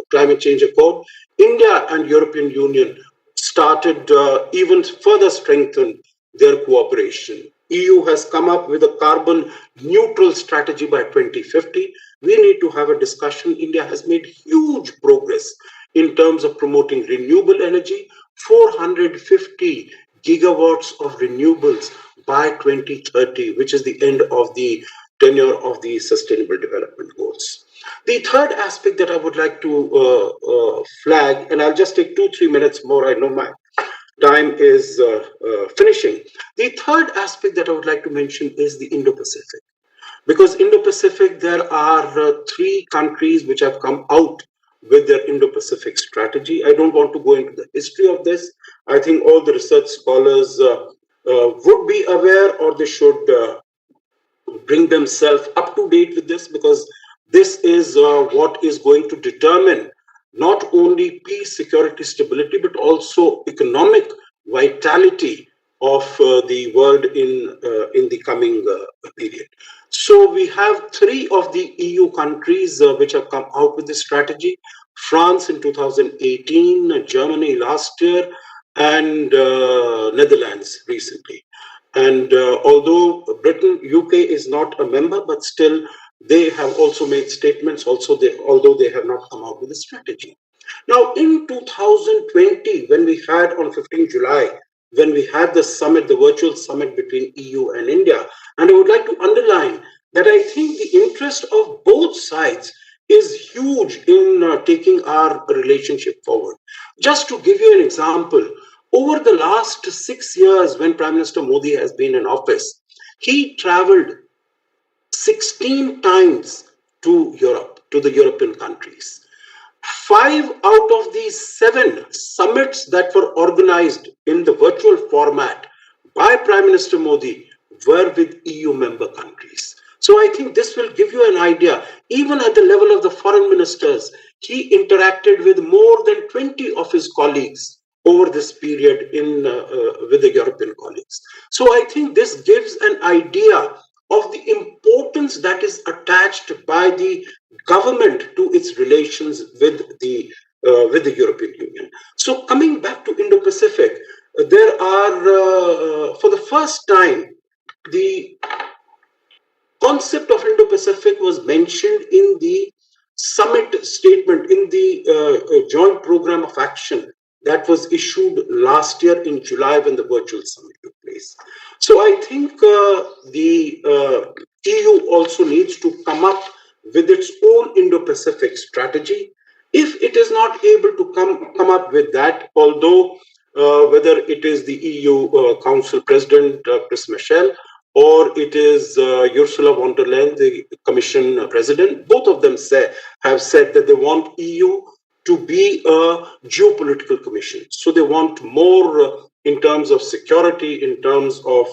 climate change accord, India and European Union started even further strengthen their cooperation. EU has come up with a carbon neutral strategy by 2050. We need to have a discussion. India has made huge progress in terms of promoting renewable energy, 450 gigawatts of renewables by 2030, which is the end of the tenure of the Sustainable Development Goals. The third aspect that I would like to flag, and I'll just take 2-3 minutes more, I know my time is finishing. The third aspect that I would like to mention is the Indo-Pacific. Because Indo-Pacific, there are 3 countries which have come out with their Indo-Pacific strategy. I don't want to go into the history of this. I think all the research scholars would be aware, or they should bring themselves up to date with this, because this is what is going to determine not only peace, security, stability, but also economic vitality of the world in the coming period. So we have 3 of the EU countries which have come out with this strategy: France in 2018, Germany last year, and Netherlands recently. And although Britain, UK is not a member, but still they have also made statements, although they have not come out with a strategy. Now, in 2020, when we had on 15 July, when we had the summit, the virtual summit between EU and India, and I would like to underline that I think the interest of both sides is huge in taking our relationship forward. Just to give you an example, over the last 6 years, when Prime Minister Modi has been in office, he traveled 16 times to Europe, to the European countries. 5 out of these 7 summits that were organized in the virtual format by Prime Minister Modi were with EU member countries. So I think this will give you an idea. Even at the level of the foreign ministers, he interacted with more than 20 of his colleagues over this period with the European colleagues. So I think this gives an idea of the importance that is attached by the government to its relations with the European Union. So coming back to Indo-Pacific, there are, for the first time, the concept of Indo-Pacific was mentioned in the summit statement, in the joint program of action that was issued last year in July when the virtual summit took place. So I think the EU also needs to come up with its own Indo-Pacific strategy. If it is not able to come up with that, although whether it is the EU Council President, Chris Michel, or it is Ursula von der Leyen, the Commission President, both of them have said that they want EU to be a geopolitical commission. So they want more in terms of security, in terms of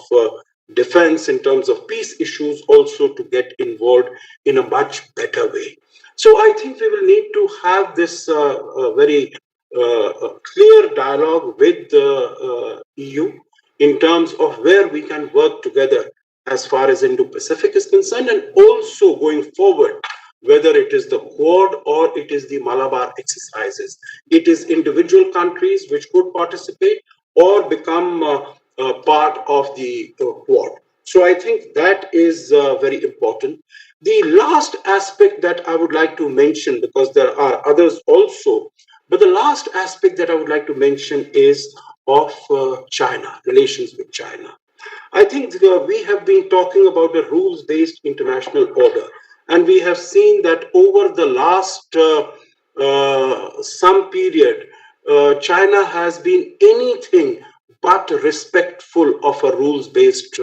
defense, in terms of peace issues, also to get involved in a much better way. So I think we will need to have this very clear dialogue with the EU in terms of where we can work together as far as Indo-Pacific is concerned, and also going forward, whether it is the Quad or it is the Malabar exercises. It is individual countries which could participate or become part of the Quad. So I think that is very important. The last aspect that I would like to mention, because there are others also, But the last aspect that I would like to mention is of China, relations with China. I think we have been talking about a rules-based international order, and we have seen that over the last some period, China has been anything but respectful of a rules-based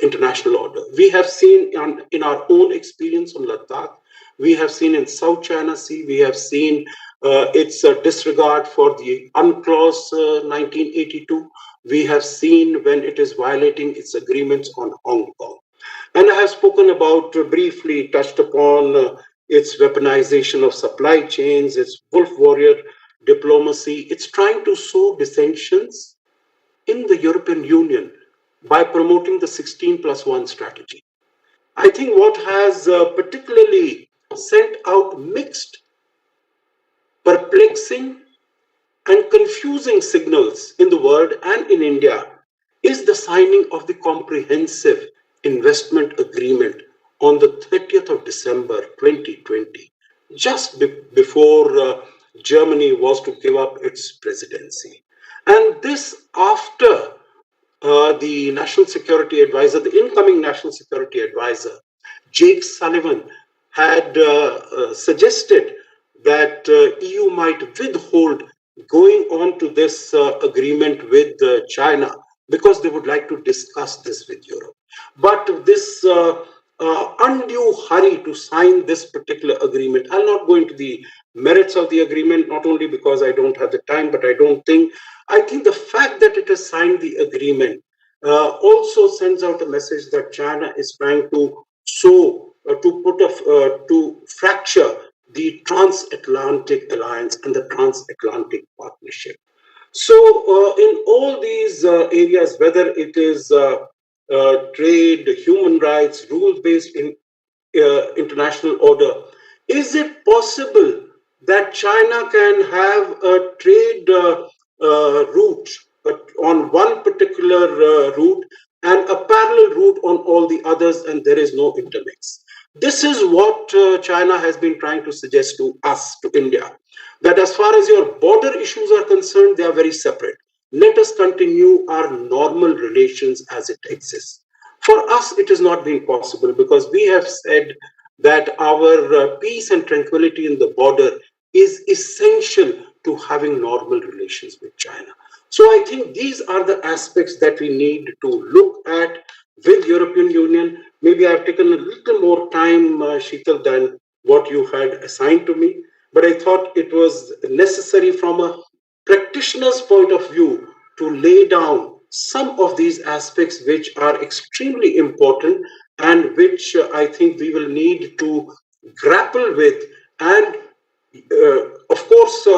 international order. We have seen in our own experience on Ladakh, we have seen in South China Sea, we have seen its disregard for the UNCLOS 1982. We have seen when it is violating its agreements on Hong Kong. And I have spoken about, briefly touched upon its weaponization of supply chains, its wolf warrior diplomacy. It's trying to sow dissensions in the European Union by promoting the 16+1 strategy. I think what has particularly sent out mixed, perplexing, and confusing signals in the world and in India is the signing of the comprehensive investment agreement on the 30th of December 2020, just before Germany was to give up its presidency. And this after the National Security Advisor, the incoming National Security Advisor, Jake Sullivan, had suggested that EU might withhold going on to this agreement with China because they would like to discuss this with Europe. But this undue hurry to sign this particular agreement, I'll not go into the merits of the agreement, not only because I don't have the time, but I think the fact that it has signed the agreement also sends out a message that China is trying to to fracture the transatlantic alliance and the transatlantic partnership. So in all these areas, whether it is trade, human rights, rules-based international order, is it possible that China can have a trade route on one particular route and a parallel route on all the others, and there is no intermix? This is what China has been trying to suggest to us, to India, that as far as your border issues are concerned, they are very separate. Let us continue our normal relations as it exists. For us, it has not been possible because we have said that our peace and tranquility in the border is essential to having normal relations with China. So I think these are the aspects that we need to look at with European Union. Maybe I've taken a little more time, Sheetal, than what you had assigned to me, but I thought it was necessary from a practitioner's point of view to lay down some of these aspects which are extremely important and which I think we will need to grapple with and, of course,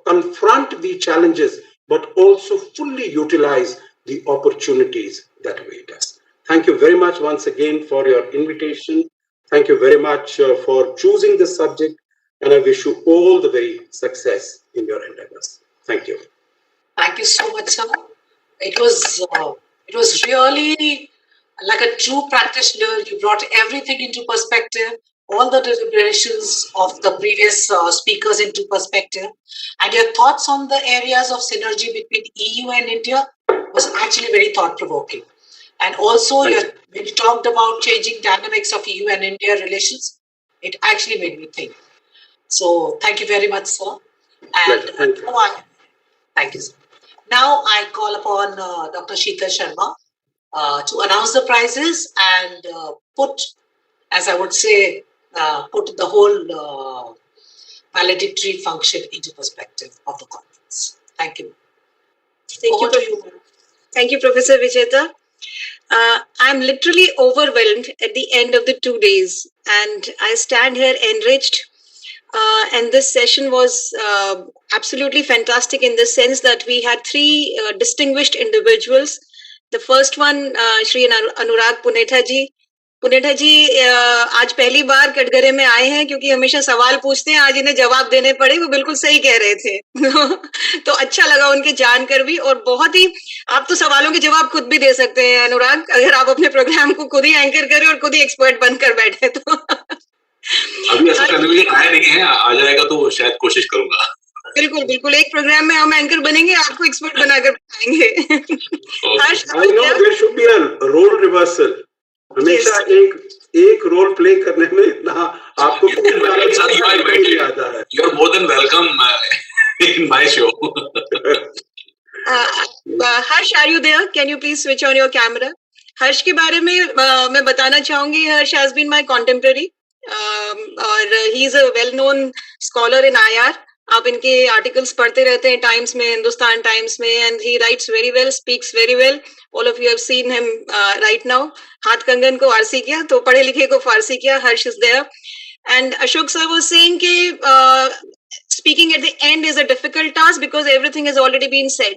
confront the challenges, but also fully utilize the opportunities that await us. Thank you very much once again for your invitation. Thank you very much for choosing this subject, and I wish you all the very success in your endeavors. Thank you. Thank you so much, sir. It was really like a true practitioner. You brought everything into perspective, all the deliberations of the previous speakers into perspective, and your thoughts on the areas of synergy between EU and India was actually very thought-provoking. And also, when you talked about changing dynamics of EU and India relations, it actually made me think. So, thank you very much, sir. And thank you, sir. Now, I call upon Dr. Sheetal Sharma to announce the prizes and put, as I would say, put the whole valedictory function into perspective of the conference. Thank you. Thank you, Professor Vijita. I'm literally overwhelmed at the end of the 2 days, and I stand here enriched. And this session was absolutely fantastic in the sense that we had three distinguished individuals. The first one, Shri Anurag Punetha ji. Punetha जी आज पहली बार कटघरे में आए हैं क्योंकि हमेशा सवाल पूछते हैं, आज इन्हें जवाब देने पड़े, वो बिल्कुल सही कह रहे थे तो अच्छा लगा उनके जानकर भी, और बहुत ही आप तो सवालों के जवाब खुद भी दे सकते हैं अनुराग, अगर आप अपने प्रोग्राम को खुद ही एंकर करें और खुद ही एक्सपर्ट बनकर बैठे तो अभी ऐसा करने के लिए आया नहीं है, आ जाएगा तो शायद कोशिश करूंगा। बिल्कुल बिल्कुल एक प्रोग्राम में हम एंकर बनेंगे, आपको एक्सपर्ट बनाकर बताएंगे. हर्ष, I know there should be a role reversal. हमेशा एक रोल प्ले करने में इतना आपको आता है. You are more than welcome in my show. Harsh, are you there? Can you please switch on your camera? हर्ष के बारे में मैं बताना चाहूंगी. हर्ष has been my contemporary और he is a well known scholar in IR. आप इनके articles पढ़ते रहते हैं टाइम्स में, हिंदुस्तान टाइम्स में, and he writes very well, speaks very well. All of you have seen him right now. हाथ कंगन को फारसी किया तो पढ़े लिखे को फारसी किया. Harsh is there. And Ashok sir was saying कि speaking at the end is a difficult task because everything has already been said.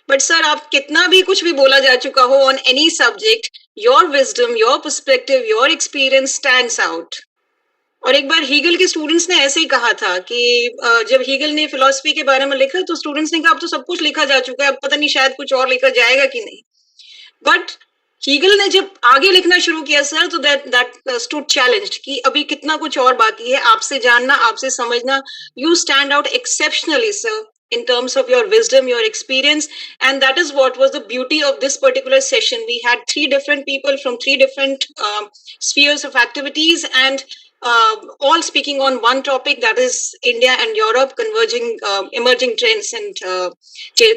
But sir, आप कितना भी कुछ भी बोला जा चुका हो on any subject, your wisdom, your perspective, your experience stands out. और एक बार हीगल के स्टूडेंट्स ने ऐसे ही कहा था कि जब हीगल ने फिलॉसफी के बारे में लिखा तो स्टूडेंट्स ने कहा अब तो सब कुछ लिखा जा चुका है, अब पता नहीं शायद कुछ और लिखा जाएगा कि नहीं. बट हीगल ने जब आगे लिखना शुरू किया सर तो दैट स्टूड चैलेंज्ड कि अभी कितना कुछ और बाकी है, आपसे जानना, आपसे समझना. You stand out exceptionally sir in terms of your wisdom, your experience, and that is what was the beauty of this particular session. We had 3 different people from 3 different spheres of activities and all speaking on one topic, that is India and Europe converging emerging trends and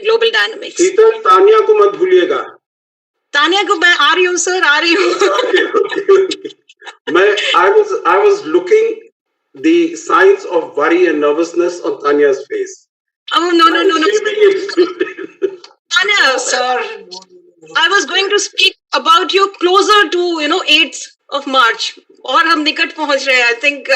global dynamics. शीतल, तानिया को मत भूलिएगा. तानिया को मैं आ रही हूँ sir, आ रही हूँ. I was looking the signs of worry and nervousness on Tanya's face. Oh, no. Tanya, sir, I was going to speak about you closer to, 8th of March. और हम निकट पहुंच रहे हैं. I think,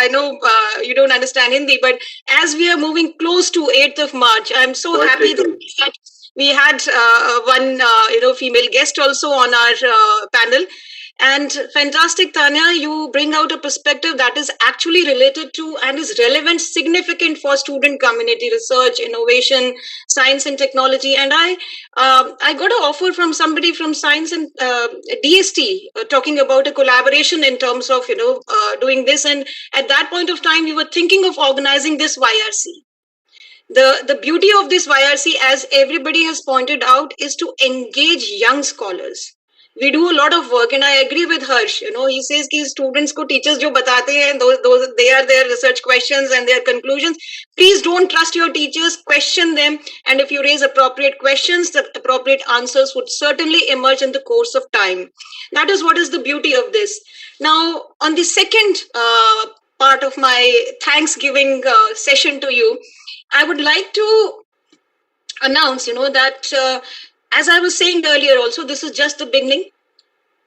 I know you don't understand Hindi, but as we are moving close to 8th of March, I'm so happy that we had one, female guest also on our panel. And fantastic, Tanya, you bring out a perspective that is actually related to and is relevant, significant for student community, research, innovation, science and technology. And I got an offer from somebody from science and DST talking about a collaboration in terms of, doing this. And at that point of time, we were thinking of organizing this YRC. The beauty of this YRC, as everybody has pointed out, is to engage young scholars. We do a lot of work, and I agree with Harsh. He says कि students को teachers जो बताते हैं, those they are their research questions and their conclusions. Please don't trust your teachers. Question them, and if you raise appropriate questions, the appropriate answers would certainly emerge in the course of time. That is what is the beauty of this. Now, on the second part of my Thanksgiving session to you, I would like to announce, that. As I was saying earlier also, this is just the beginning.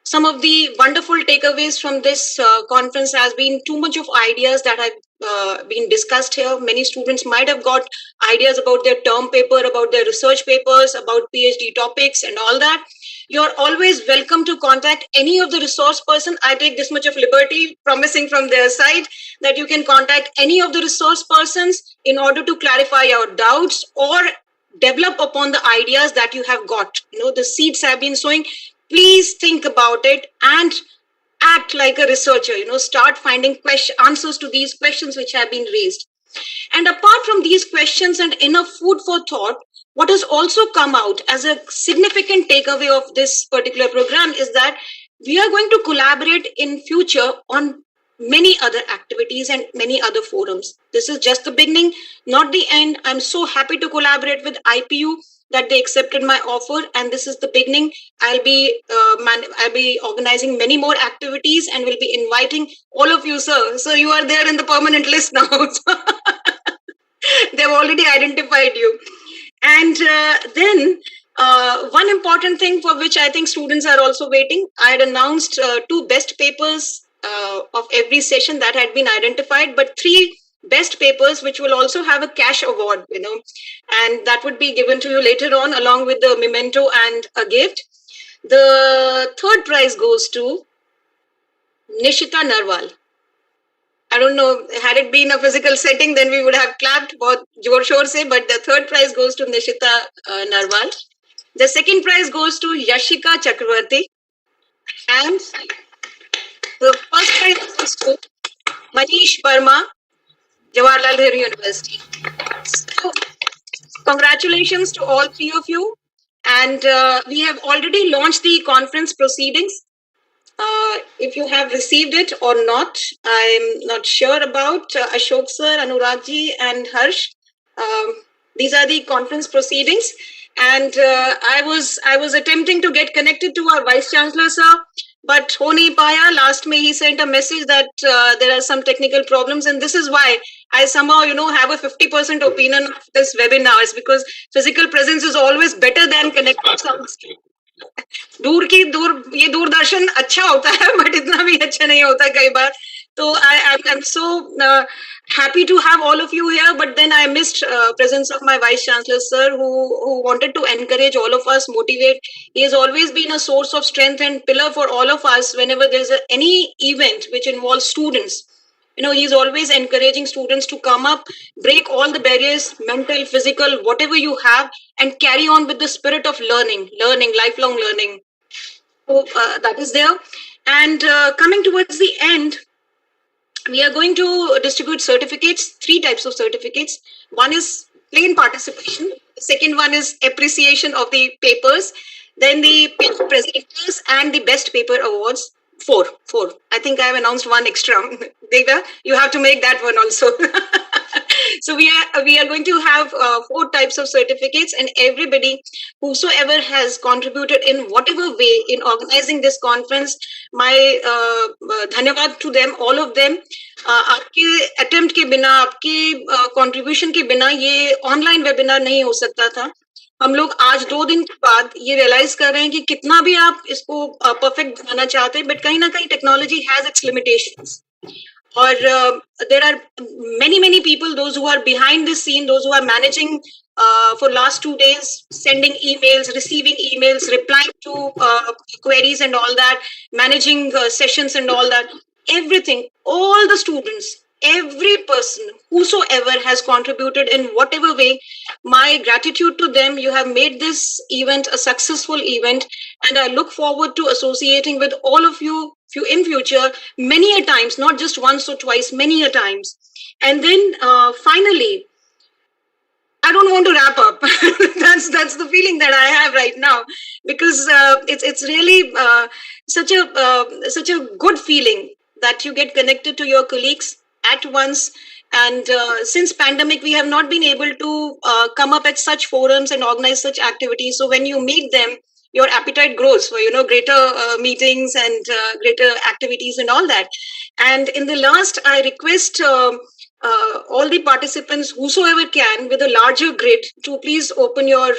Some of the wonderful takeaways from this conference has been too much of ideas that have been discussed here. Many students might have got ideas about their term paper, about their research papers, about PhD topics and all that. You're always welcome to contact any of the resource person. I take this much of liberty promising from their side that you can contact any of the resource persons in order to clarify your doubts or develop upon the ideas that you have got. The seeds have been sowing. Please think about it and act like a researcher. Start finding answers to these questions which have been raised. And apart from these questions and enough food for thought, what has also come out as a significant takeaway of this particular program is that we are going to collaborate in future on many other activities and many other forums. This is just the beginning, not the end. I'm so happy to collaborate with IPU that they accepted my offer, and this is the beginning. I'll be organizing many more activities and will be inviting all of you, sir. So you are there in the permanent list now. They've already identified you. And then one important thing for which I think students are also waiting, I had announced 2 best papers of every session that had been identified, but 3 best papers which will also have a cash award, and that would be given to you later on along with the memento and a gift. The 3rd prize goes to Nishita Narwal. I don't know, had it been a physical setting, then we would have clapped बहुत जोर शोर से, but the 3rd prize goes to Nishita Narwal. The 2nd prize goes to Yashika Chakravarti, and the 1st prize goes to Mahesh, Verma, Jawaharlal Nehru University. Congratulations to all three of you. And we have already launched the conference proceedings. If you have received it or not, I'm not sure about Ashok sir, Anurag ji, and Harsh. These are the conference proceedings, and I was attempting to get connected to our Vice Chancellor sir, but ho nahi paya. Last May he sent a message that there are some technical problems, and this is why I somehow have a 50% opinion of this webinars, because physical presence is always better than connected sounds. दूर ये दूरदर्शन अच्छा होता है but इतना भी अच्छा नहीं होता कई बार तो I'm so happy to have all of you here, but then I missed presence of my Vice Chancellor sir, who wanted to encourage all of us, motivate. He has always been a source of strength and pillar for all of us whenever there's any event which involves students. He's always encouraging students to come up, break all the barriers, mental, physical, whatever you have, and carry on with the spirit of learning, lifelong learning. So that is there. And coming towards the end, we are going to distribute certificates, 3 types of certificates. One is plain participation. The second one is appreciation of the papers. Then the paper presenters and the best paper awards. 4. I think I have announced 1 extra. Deva, you have to make that one also. So we are going to have 4 types of certificates, and everybody whosoever has contributed in whatever way in organizing this conference, my dhanyavad to them, all of them. आपके attempt के बिना, आपके contribution के बिना ये online webinar नहीं हो सकता था. हम लोग आज 2 दिन के बाद ये रियलाइज कर रहे हैं कि कितना भी आप इसको परफेक्ट बनाना चाहते हैं, बट कहीं ना कहीं टेक्नोलॉजी हैज इट्स लिमिटेशंस. और there are many people, those who are behind the scene, those who are managing for last 2 days, sending emails, receiving emails, replying to queries and all that, managing sessions and all that, everything, all the students, every person whosoever has contributed in whatever way, my gratitude to them. You have made this event a successful event, and I look forward to associating with all of you in future many a times, not just once or twice, many a times. And then finally, I don't want to wrap up. That's the feeling that I have right now, because it's really such a good feeling that you get connected to your colleagues at once. And since pandemic, we have not been able to come up at such forums and organize such activities. So when you meet them, your appetite grows for greater meetings and greater activities and all that. And in the last, I request all the participants, whosoever can, with a larger grid, to please open your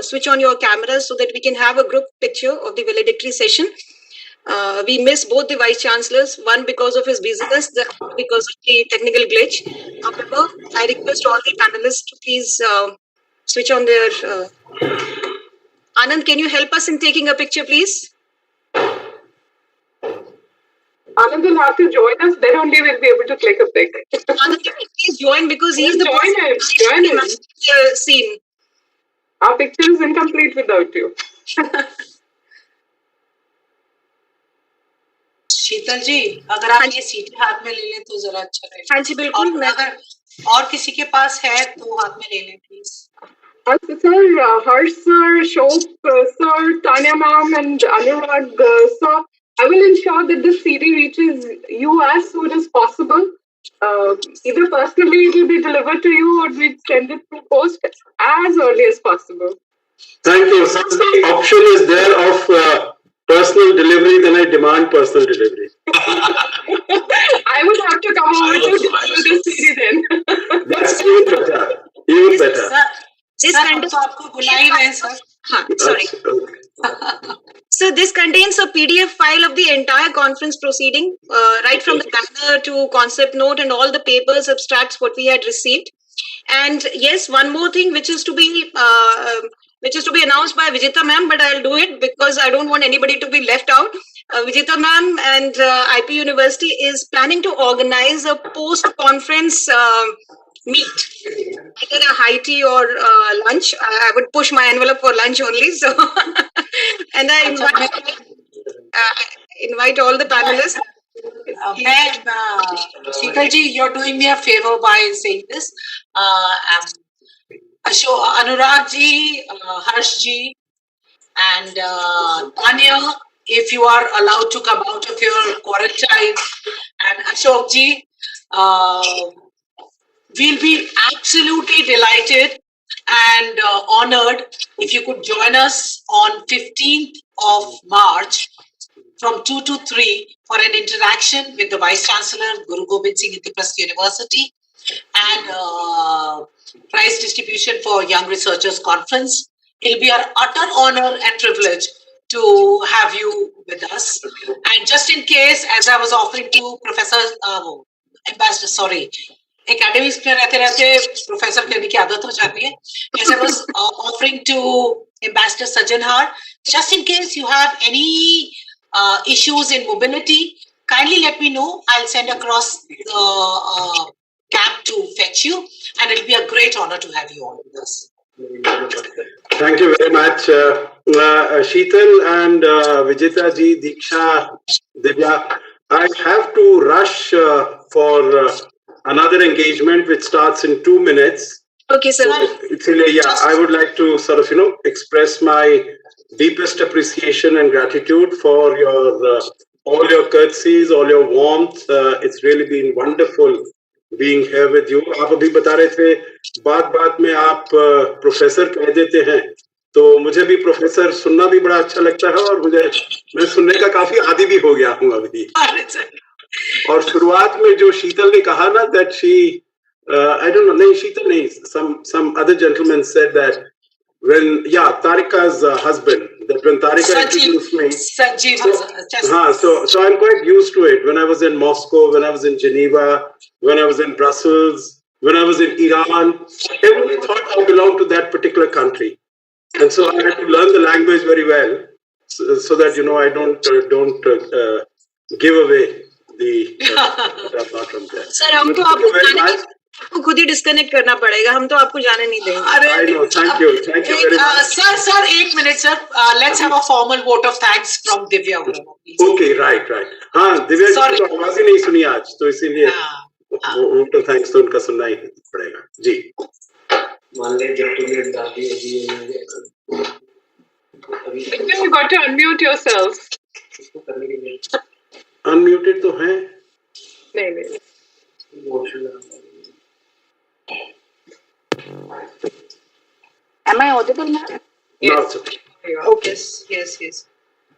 switch on your cameras so that we can have a group picture of the valedictory session. We miss both the Vice Chancellors, one because of his busyness, the other because of the technical glitch. However, I request all the panelists to please switch on their... Anand, can you help us in taking a picture, please? Anand will have to join us, then only we'll be able to click a pic. Anand, can you please join, because he's the join him. Scene. Our picture is incomplete without you. शीतल जी, अगर आप ये सीटें हाथ में ले लें तो जरा अच्छा रहेगा. हाँ जी, बिल्कुल. अगर और किसी के पास है तो हाथ में ले लें please. Sir, Harsh sir, Shop sir, Tanya ma'am, and Anurag sir, I will ensure that this CD reaches you as soon as possible. Either personally it will be delivered to you, or we send it through post as early as possible. Thank you. Since the option is there of personal delivery, then I demand personal delivery. I would have to come over to deliver the CD then. That's even better. Even better. Sorry. So this contains a PDF file of the entire conference proceeding, right from the banner to concept note and all the papers, abstracts, what we had received. And yes, one more thing which is to be announced by Vijita ma'am, but I'll do it because I don't want anybody to be left out. Vijita ma'am and IP University is planning to organize a post-conference meet, either a high tea or lunch. I would push my envelope for lunch only. So, and I invite all the panelists. Sheetal ji, you're doing me a favor by saying this. Anurag ji, Harsh ji, and Tanya, if you are allowed to come out of your quarantine, and Ashok ji, we'll be absolutely delighted and honored if you could join us on 15th of March from 2 to 3 for an interaction with the Vice Chancellor, Guru Gobind Singh Indraprasth University, and prize distribution for Young Researchers Conference. It'll be our utter honor and privilege to have you with us. And just in case, as I was offering to Professor Ambassador, sorry, academics में रहते रहते professor कहने की आदत हो जाती है. As I was offering to Ambassador Sajanhar, just in case you have any issues in mobility, kindly let me know. I'll send across the cab to fetch you, and it'll be a great honor to have you all with us. Thank you very much, Sheetal and Vijita ji, Diksha, Divya. I have to rush for another engagement which starts in 2 minutes. Okay, sir. I would like to sort of, express my deepest appreciation and gratitude for your all your courtesies, all your warmth. It's really been wonderful being here with you. आप अभी बता रहे थे बात में आप professor कह देते हैं, तो मुझे भी प्रोफेसर सुनना भी बड़ा अच्छा लगता है और मैं सुनने का काफी आदी भी हो गया हूँ अभी. और शुरुआत में जो शीतल ने कहा ना that she I don't know, नहीं शीतल नहीं, some other gentleman said that when Tarika's husband, that when Tarika introduced me, so I'm quite used to it. When I was in Moscow, when I was in Geneva, when I was in Brussels, when I was in Iran, everyone thought I belonged to that particular country, and so I had to learn the language very well, so that I don't give away the apart from that. Sir, आपको खुद ही disconnect करना पड़ेगा, हम तो आपको जाने नहीं देंगे. I know, thank you very much. Sir, 1 minute, sir. Let's have a formal vote of thanks from Divya. Okay, right. हाँ, दिव्या जी तो आवाज ही नहीं सुनी आज, तो इसीलिए vote of thanks तो उनका सुनना ही पड़ेगा. जी. Divya, you got to unmute yourself. Unmuted तो है. नहीं. Am I audible now? Yes. Okay. Yes.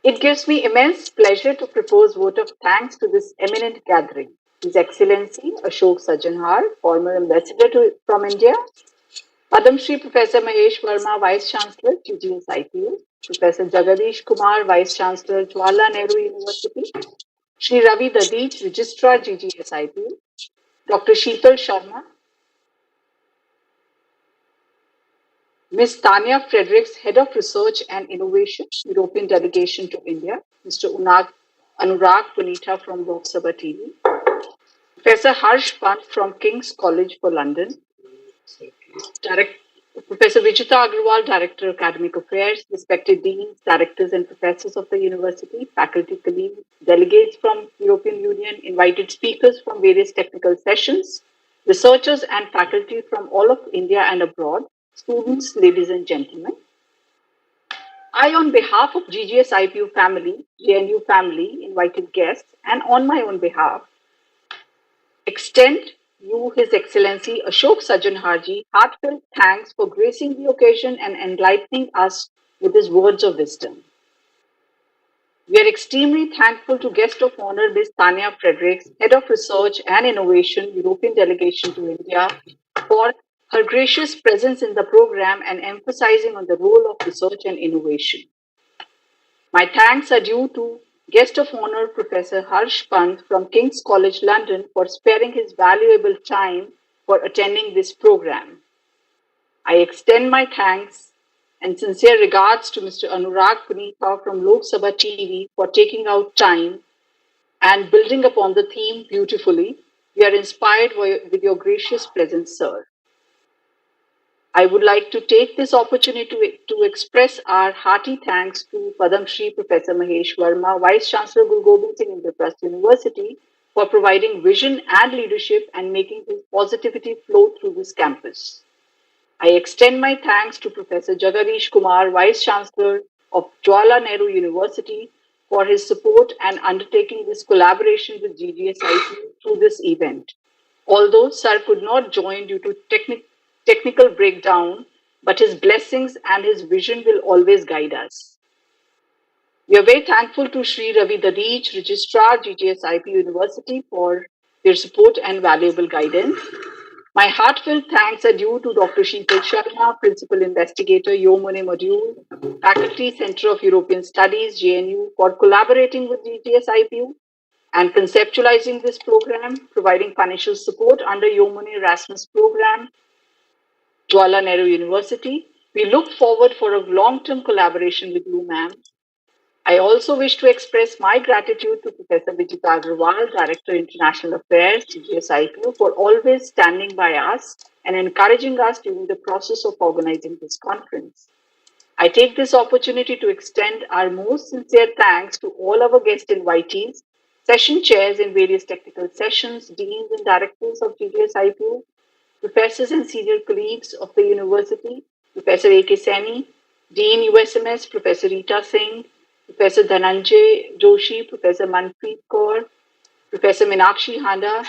It gives me immense pleasure to propose vote of thanks to this eminent gathering. His Excellency Ashok Sajanhar, former ambassador from India, Padma Shri Professor Mahesh Verma, Vice Chancellor, GGSIPU, Professor Jagadish Kumar, Vice Chancellor, Jawaharlal Nehru University, Shri Ravi Dadich, Registrar, GGSIPU, Dr. Sheetal Sharma, Ms. Tanya Fredericks, Head of Research and Innovation, European Delegation to India, Mr. Anurag Punita from Lok Sabha TV, Professor Harsh Pant from King's College for London, Professor Vijita Aggarwal, Director of Academic Affairs, respected deans, directors and professors of the university, faculty colleagues, delegates from European Union, invited speakers from various technical sessions, researchers and faculty from all of India and abroad, students, ladies and gentlemen. I, on behalf of GGSIPU family, JNU family, invited guests, and on my own behalf, extend you, His Excellency Ashok Sajanharji, heartfelt thanks for gracing the occasion and enlightening us with his words of wisdom. We are extremely thankful to guest of honor Ms. Tanya Fredericks, Head of Research and Innovation, European Delegation to India, for her gracious presence in the program and emphasizing on the role of research and innovation. My thanks are due to guest of honor Professor Harsh Pant from King's College London for sparing his valuable time for attending this program. I extend my thanks and sincere regards to Mr. Anurag Punita from Lok Sabha TV for taking out time and building upon the theme beautifully. We are inspired with your gracious presence, sir. I would like to take this opportunity to express our hearty thanks to Padma Shri Professor Mahesh Verma, Vice Chancellor Guru Gobind Singh Indraprasth University, for providing vision and leadership and making his positivity flow through this campus. I extend my thanks to Professor Jagadish Kumar, Vice Chancellor of Jawaharlal Nehru University, for his support and undertaking this collaboration with GGSIPU through this event. Although Sir could not join due to technical breakdown, but his blessings and his vision will always guide us. We are very thankful to Shri Ravi Dadich, Registrar, GGSIPU University, for their support and valuable guidance. My heartfelt thanks are due to Dr. Sheetal Sharma, Principal Investigator, Monnet Module, Faculty Center of European Studies, JNU, for collaborating with GGSIPU and conceptualizing this program, providing financial support under Monnet Erasmus program, Jawaharlal Nehru University. We look forward for a long-term collaboration with you, ma'am. I also wish to express my gratitude to Professor Vijita Aggarwal, Director International Affairs, GGSIPU, for always standing by us and encouraging us during the process of organizing this conference. I take this opportunity to extend our most sincere thanks to all our guest invitees, session chairs in various technical sessions, deans and directors of GGSIPU, professors and senior colleagues of the university, Professor A.K. Saini, Dean USMS, Professor Rita Singh, Professor Dhananjay Joshi, Professor Manpreet Kaur, Professor Meenakshi Handa,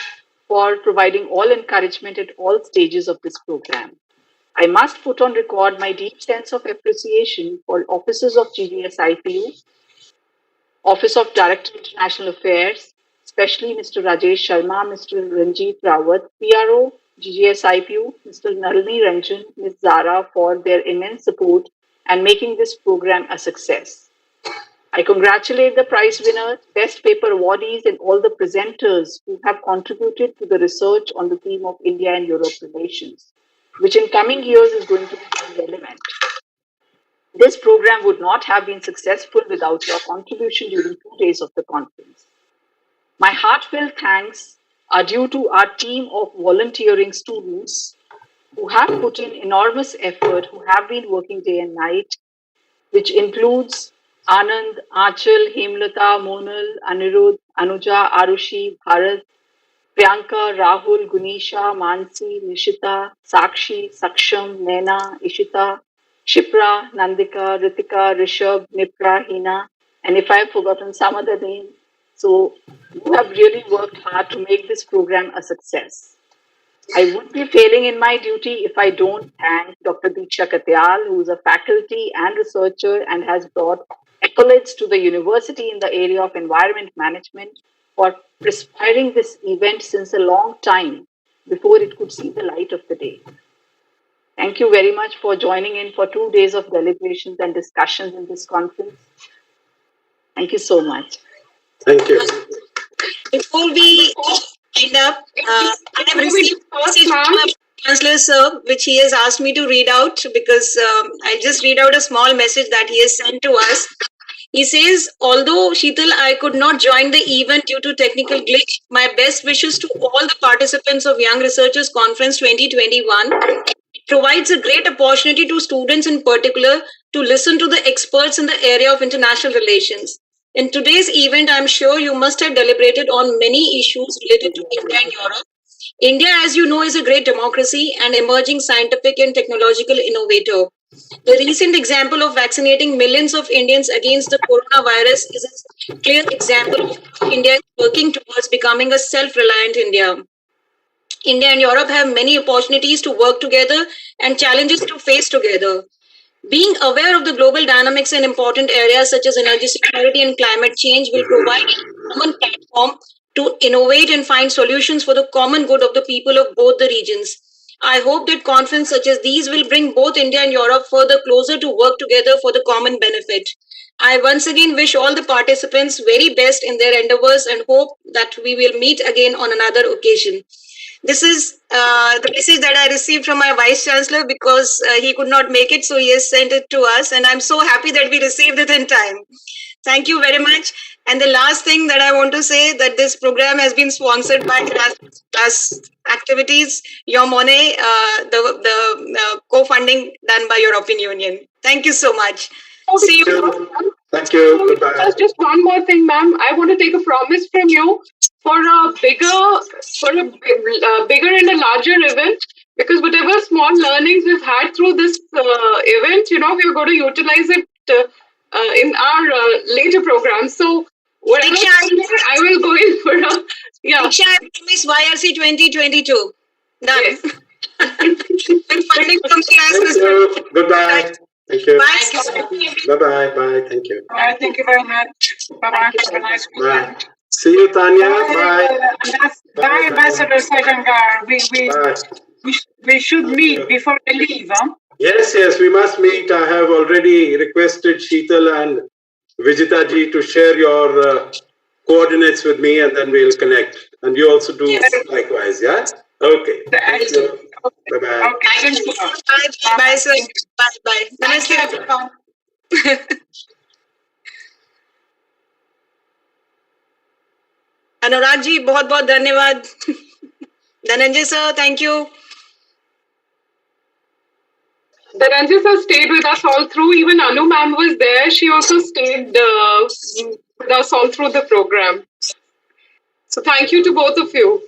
for providing all encouragement at all stages of this program. I must put on record my deep sense of appreciation for officers of GGSIPU, Office of Director International Affairs, especially Mr. Rajesh Sharma, Mr. Ranjit Rawat, PRO, GGSIPU, Mr. Nalini Ranjan, Ms. Zara, for their immense support and making this program a success. I congratulate the prize winners, best paper awardees, and all the presenters who have contributed to the research on the theme of India and Europe relations, which in coming years is going to be very relevant. This program would not have been successful without your contribution during 2 days of the conference. My heartfelt thanks are due to our team of volunteering students who have put in enormous effort, who have been working day and night, which includes Anand, Achal, Hemlata, Monal, Anirudh, Anuja, Arushi, Bharat, Priyanka, Rahul, Gunisha, Mansi, Nishita, Sakshi, Saksham, Naina, Ishita, Shipra, Nandika, Ritika, Rishabh, Nipra, Hina, and if I've forgotten some other name, so you have really worked hard to make this program a success. I would be failing in my duty if I don't thank Dr. Diksha Katyal, who is a faculty and researcher and has brought accolades to the university in the area of environment management for perspiring this event since a long time before it could see the light of the day. Thank you very much for joining in for 2 days of deliberations and discussions in this conference. Thank you so much. Thank you. Before we end up, I have received a message from my Chancellor, sir, which he has asked me to read out because I'll just read out a small message that he has sent to us. He says, although Sheetal, I could not join the event due to technical glitch, my best wishes to all the participants of Young Researchers Conference 2021. It provides a great opportunity to students in particular to listen to the experts in the area of international relations. In today's event, I'm sure you must have deliberated on many issues related to India and Europe. India, as you know, is a great democracy and emerging scientific and technological innovator. The recent example of vaccinating millions of Indians against the coronavirus is a clear example of how India is working towards becoming a self-reliant India. India and Europe have many opportunities to work together and challenges to face together. Being aware of the global dynamics in important areas such as energy security and climate change will provide a common platform to innovate and find solutions for the common good of the people of both the regions. I hope that conferences such as these will bring both India and Europe further closer to work together for the common benefit. I once again wish all the participants very best in their endeavors and hope that we will meet again on another occasion. This is the message that I received from my Vice Chancellor because he could not make it, so he has sent it to us, and I'm so happy that we received it in time. Thank you very much. And the last thing that I want to say that this program has been sponsored by Erasmus Plus activities, your Monnet, the co-funding done by European Union. Thank you so much. See you. Thank you. Goodbye. Just one more thing, ma'am. I want to take a promise from you for a bigger and a larger event. because whatever small learnings we've had through this event, we're going to utilize it in our later programs. So whatever I will go in for a Diksha, I promise YRC 2022. Done. Yes. Funding from Thank you. Goodbye. Thank you. Bye. Bye-bye. Bye. Thank you. Thank you very much. Bye-bye. Have a nice weekend. Bye. See you, Tanya. Bye. Bye, Ambassador Sajangar. Bye. We should meet before I leave, huh? Yes, we must meet. I have already requested Sheetal and Vijita ji to share your coordinates with me, and then we'll connect. And you also do likewise, yeah? Okay. Thank you. Bye-bye. Okay. Bye, sir. Bye. Namaste. Anurag ji बहुत बहुत धन्यवाद. Dhananjay sir, thank you. Dhananjay sir stayed with us all through. Even Anu ma'am was there. She also stayed with us all through the program. So thank you to both of you.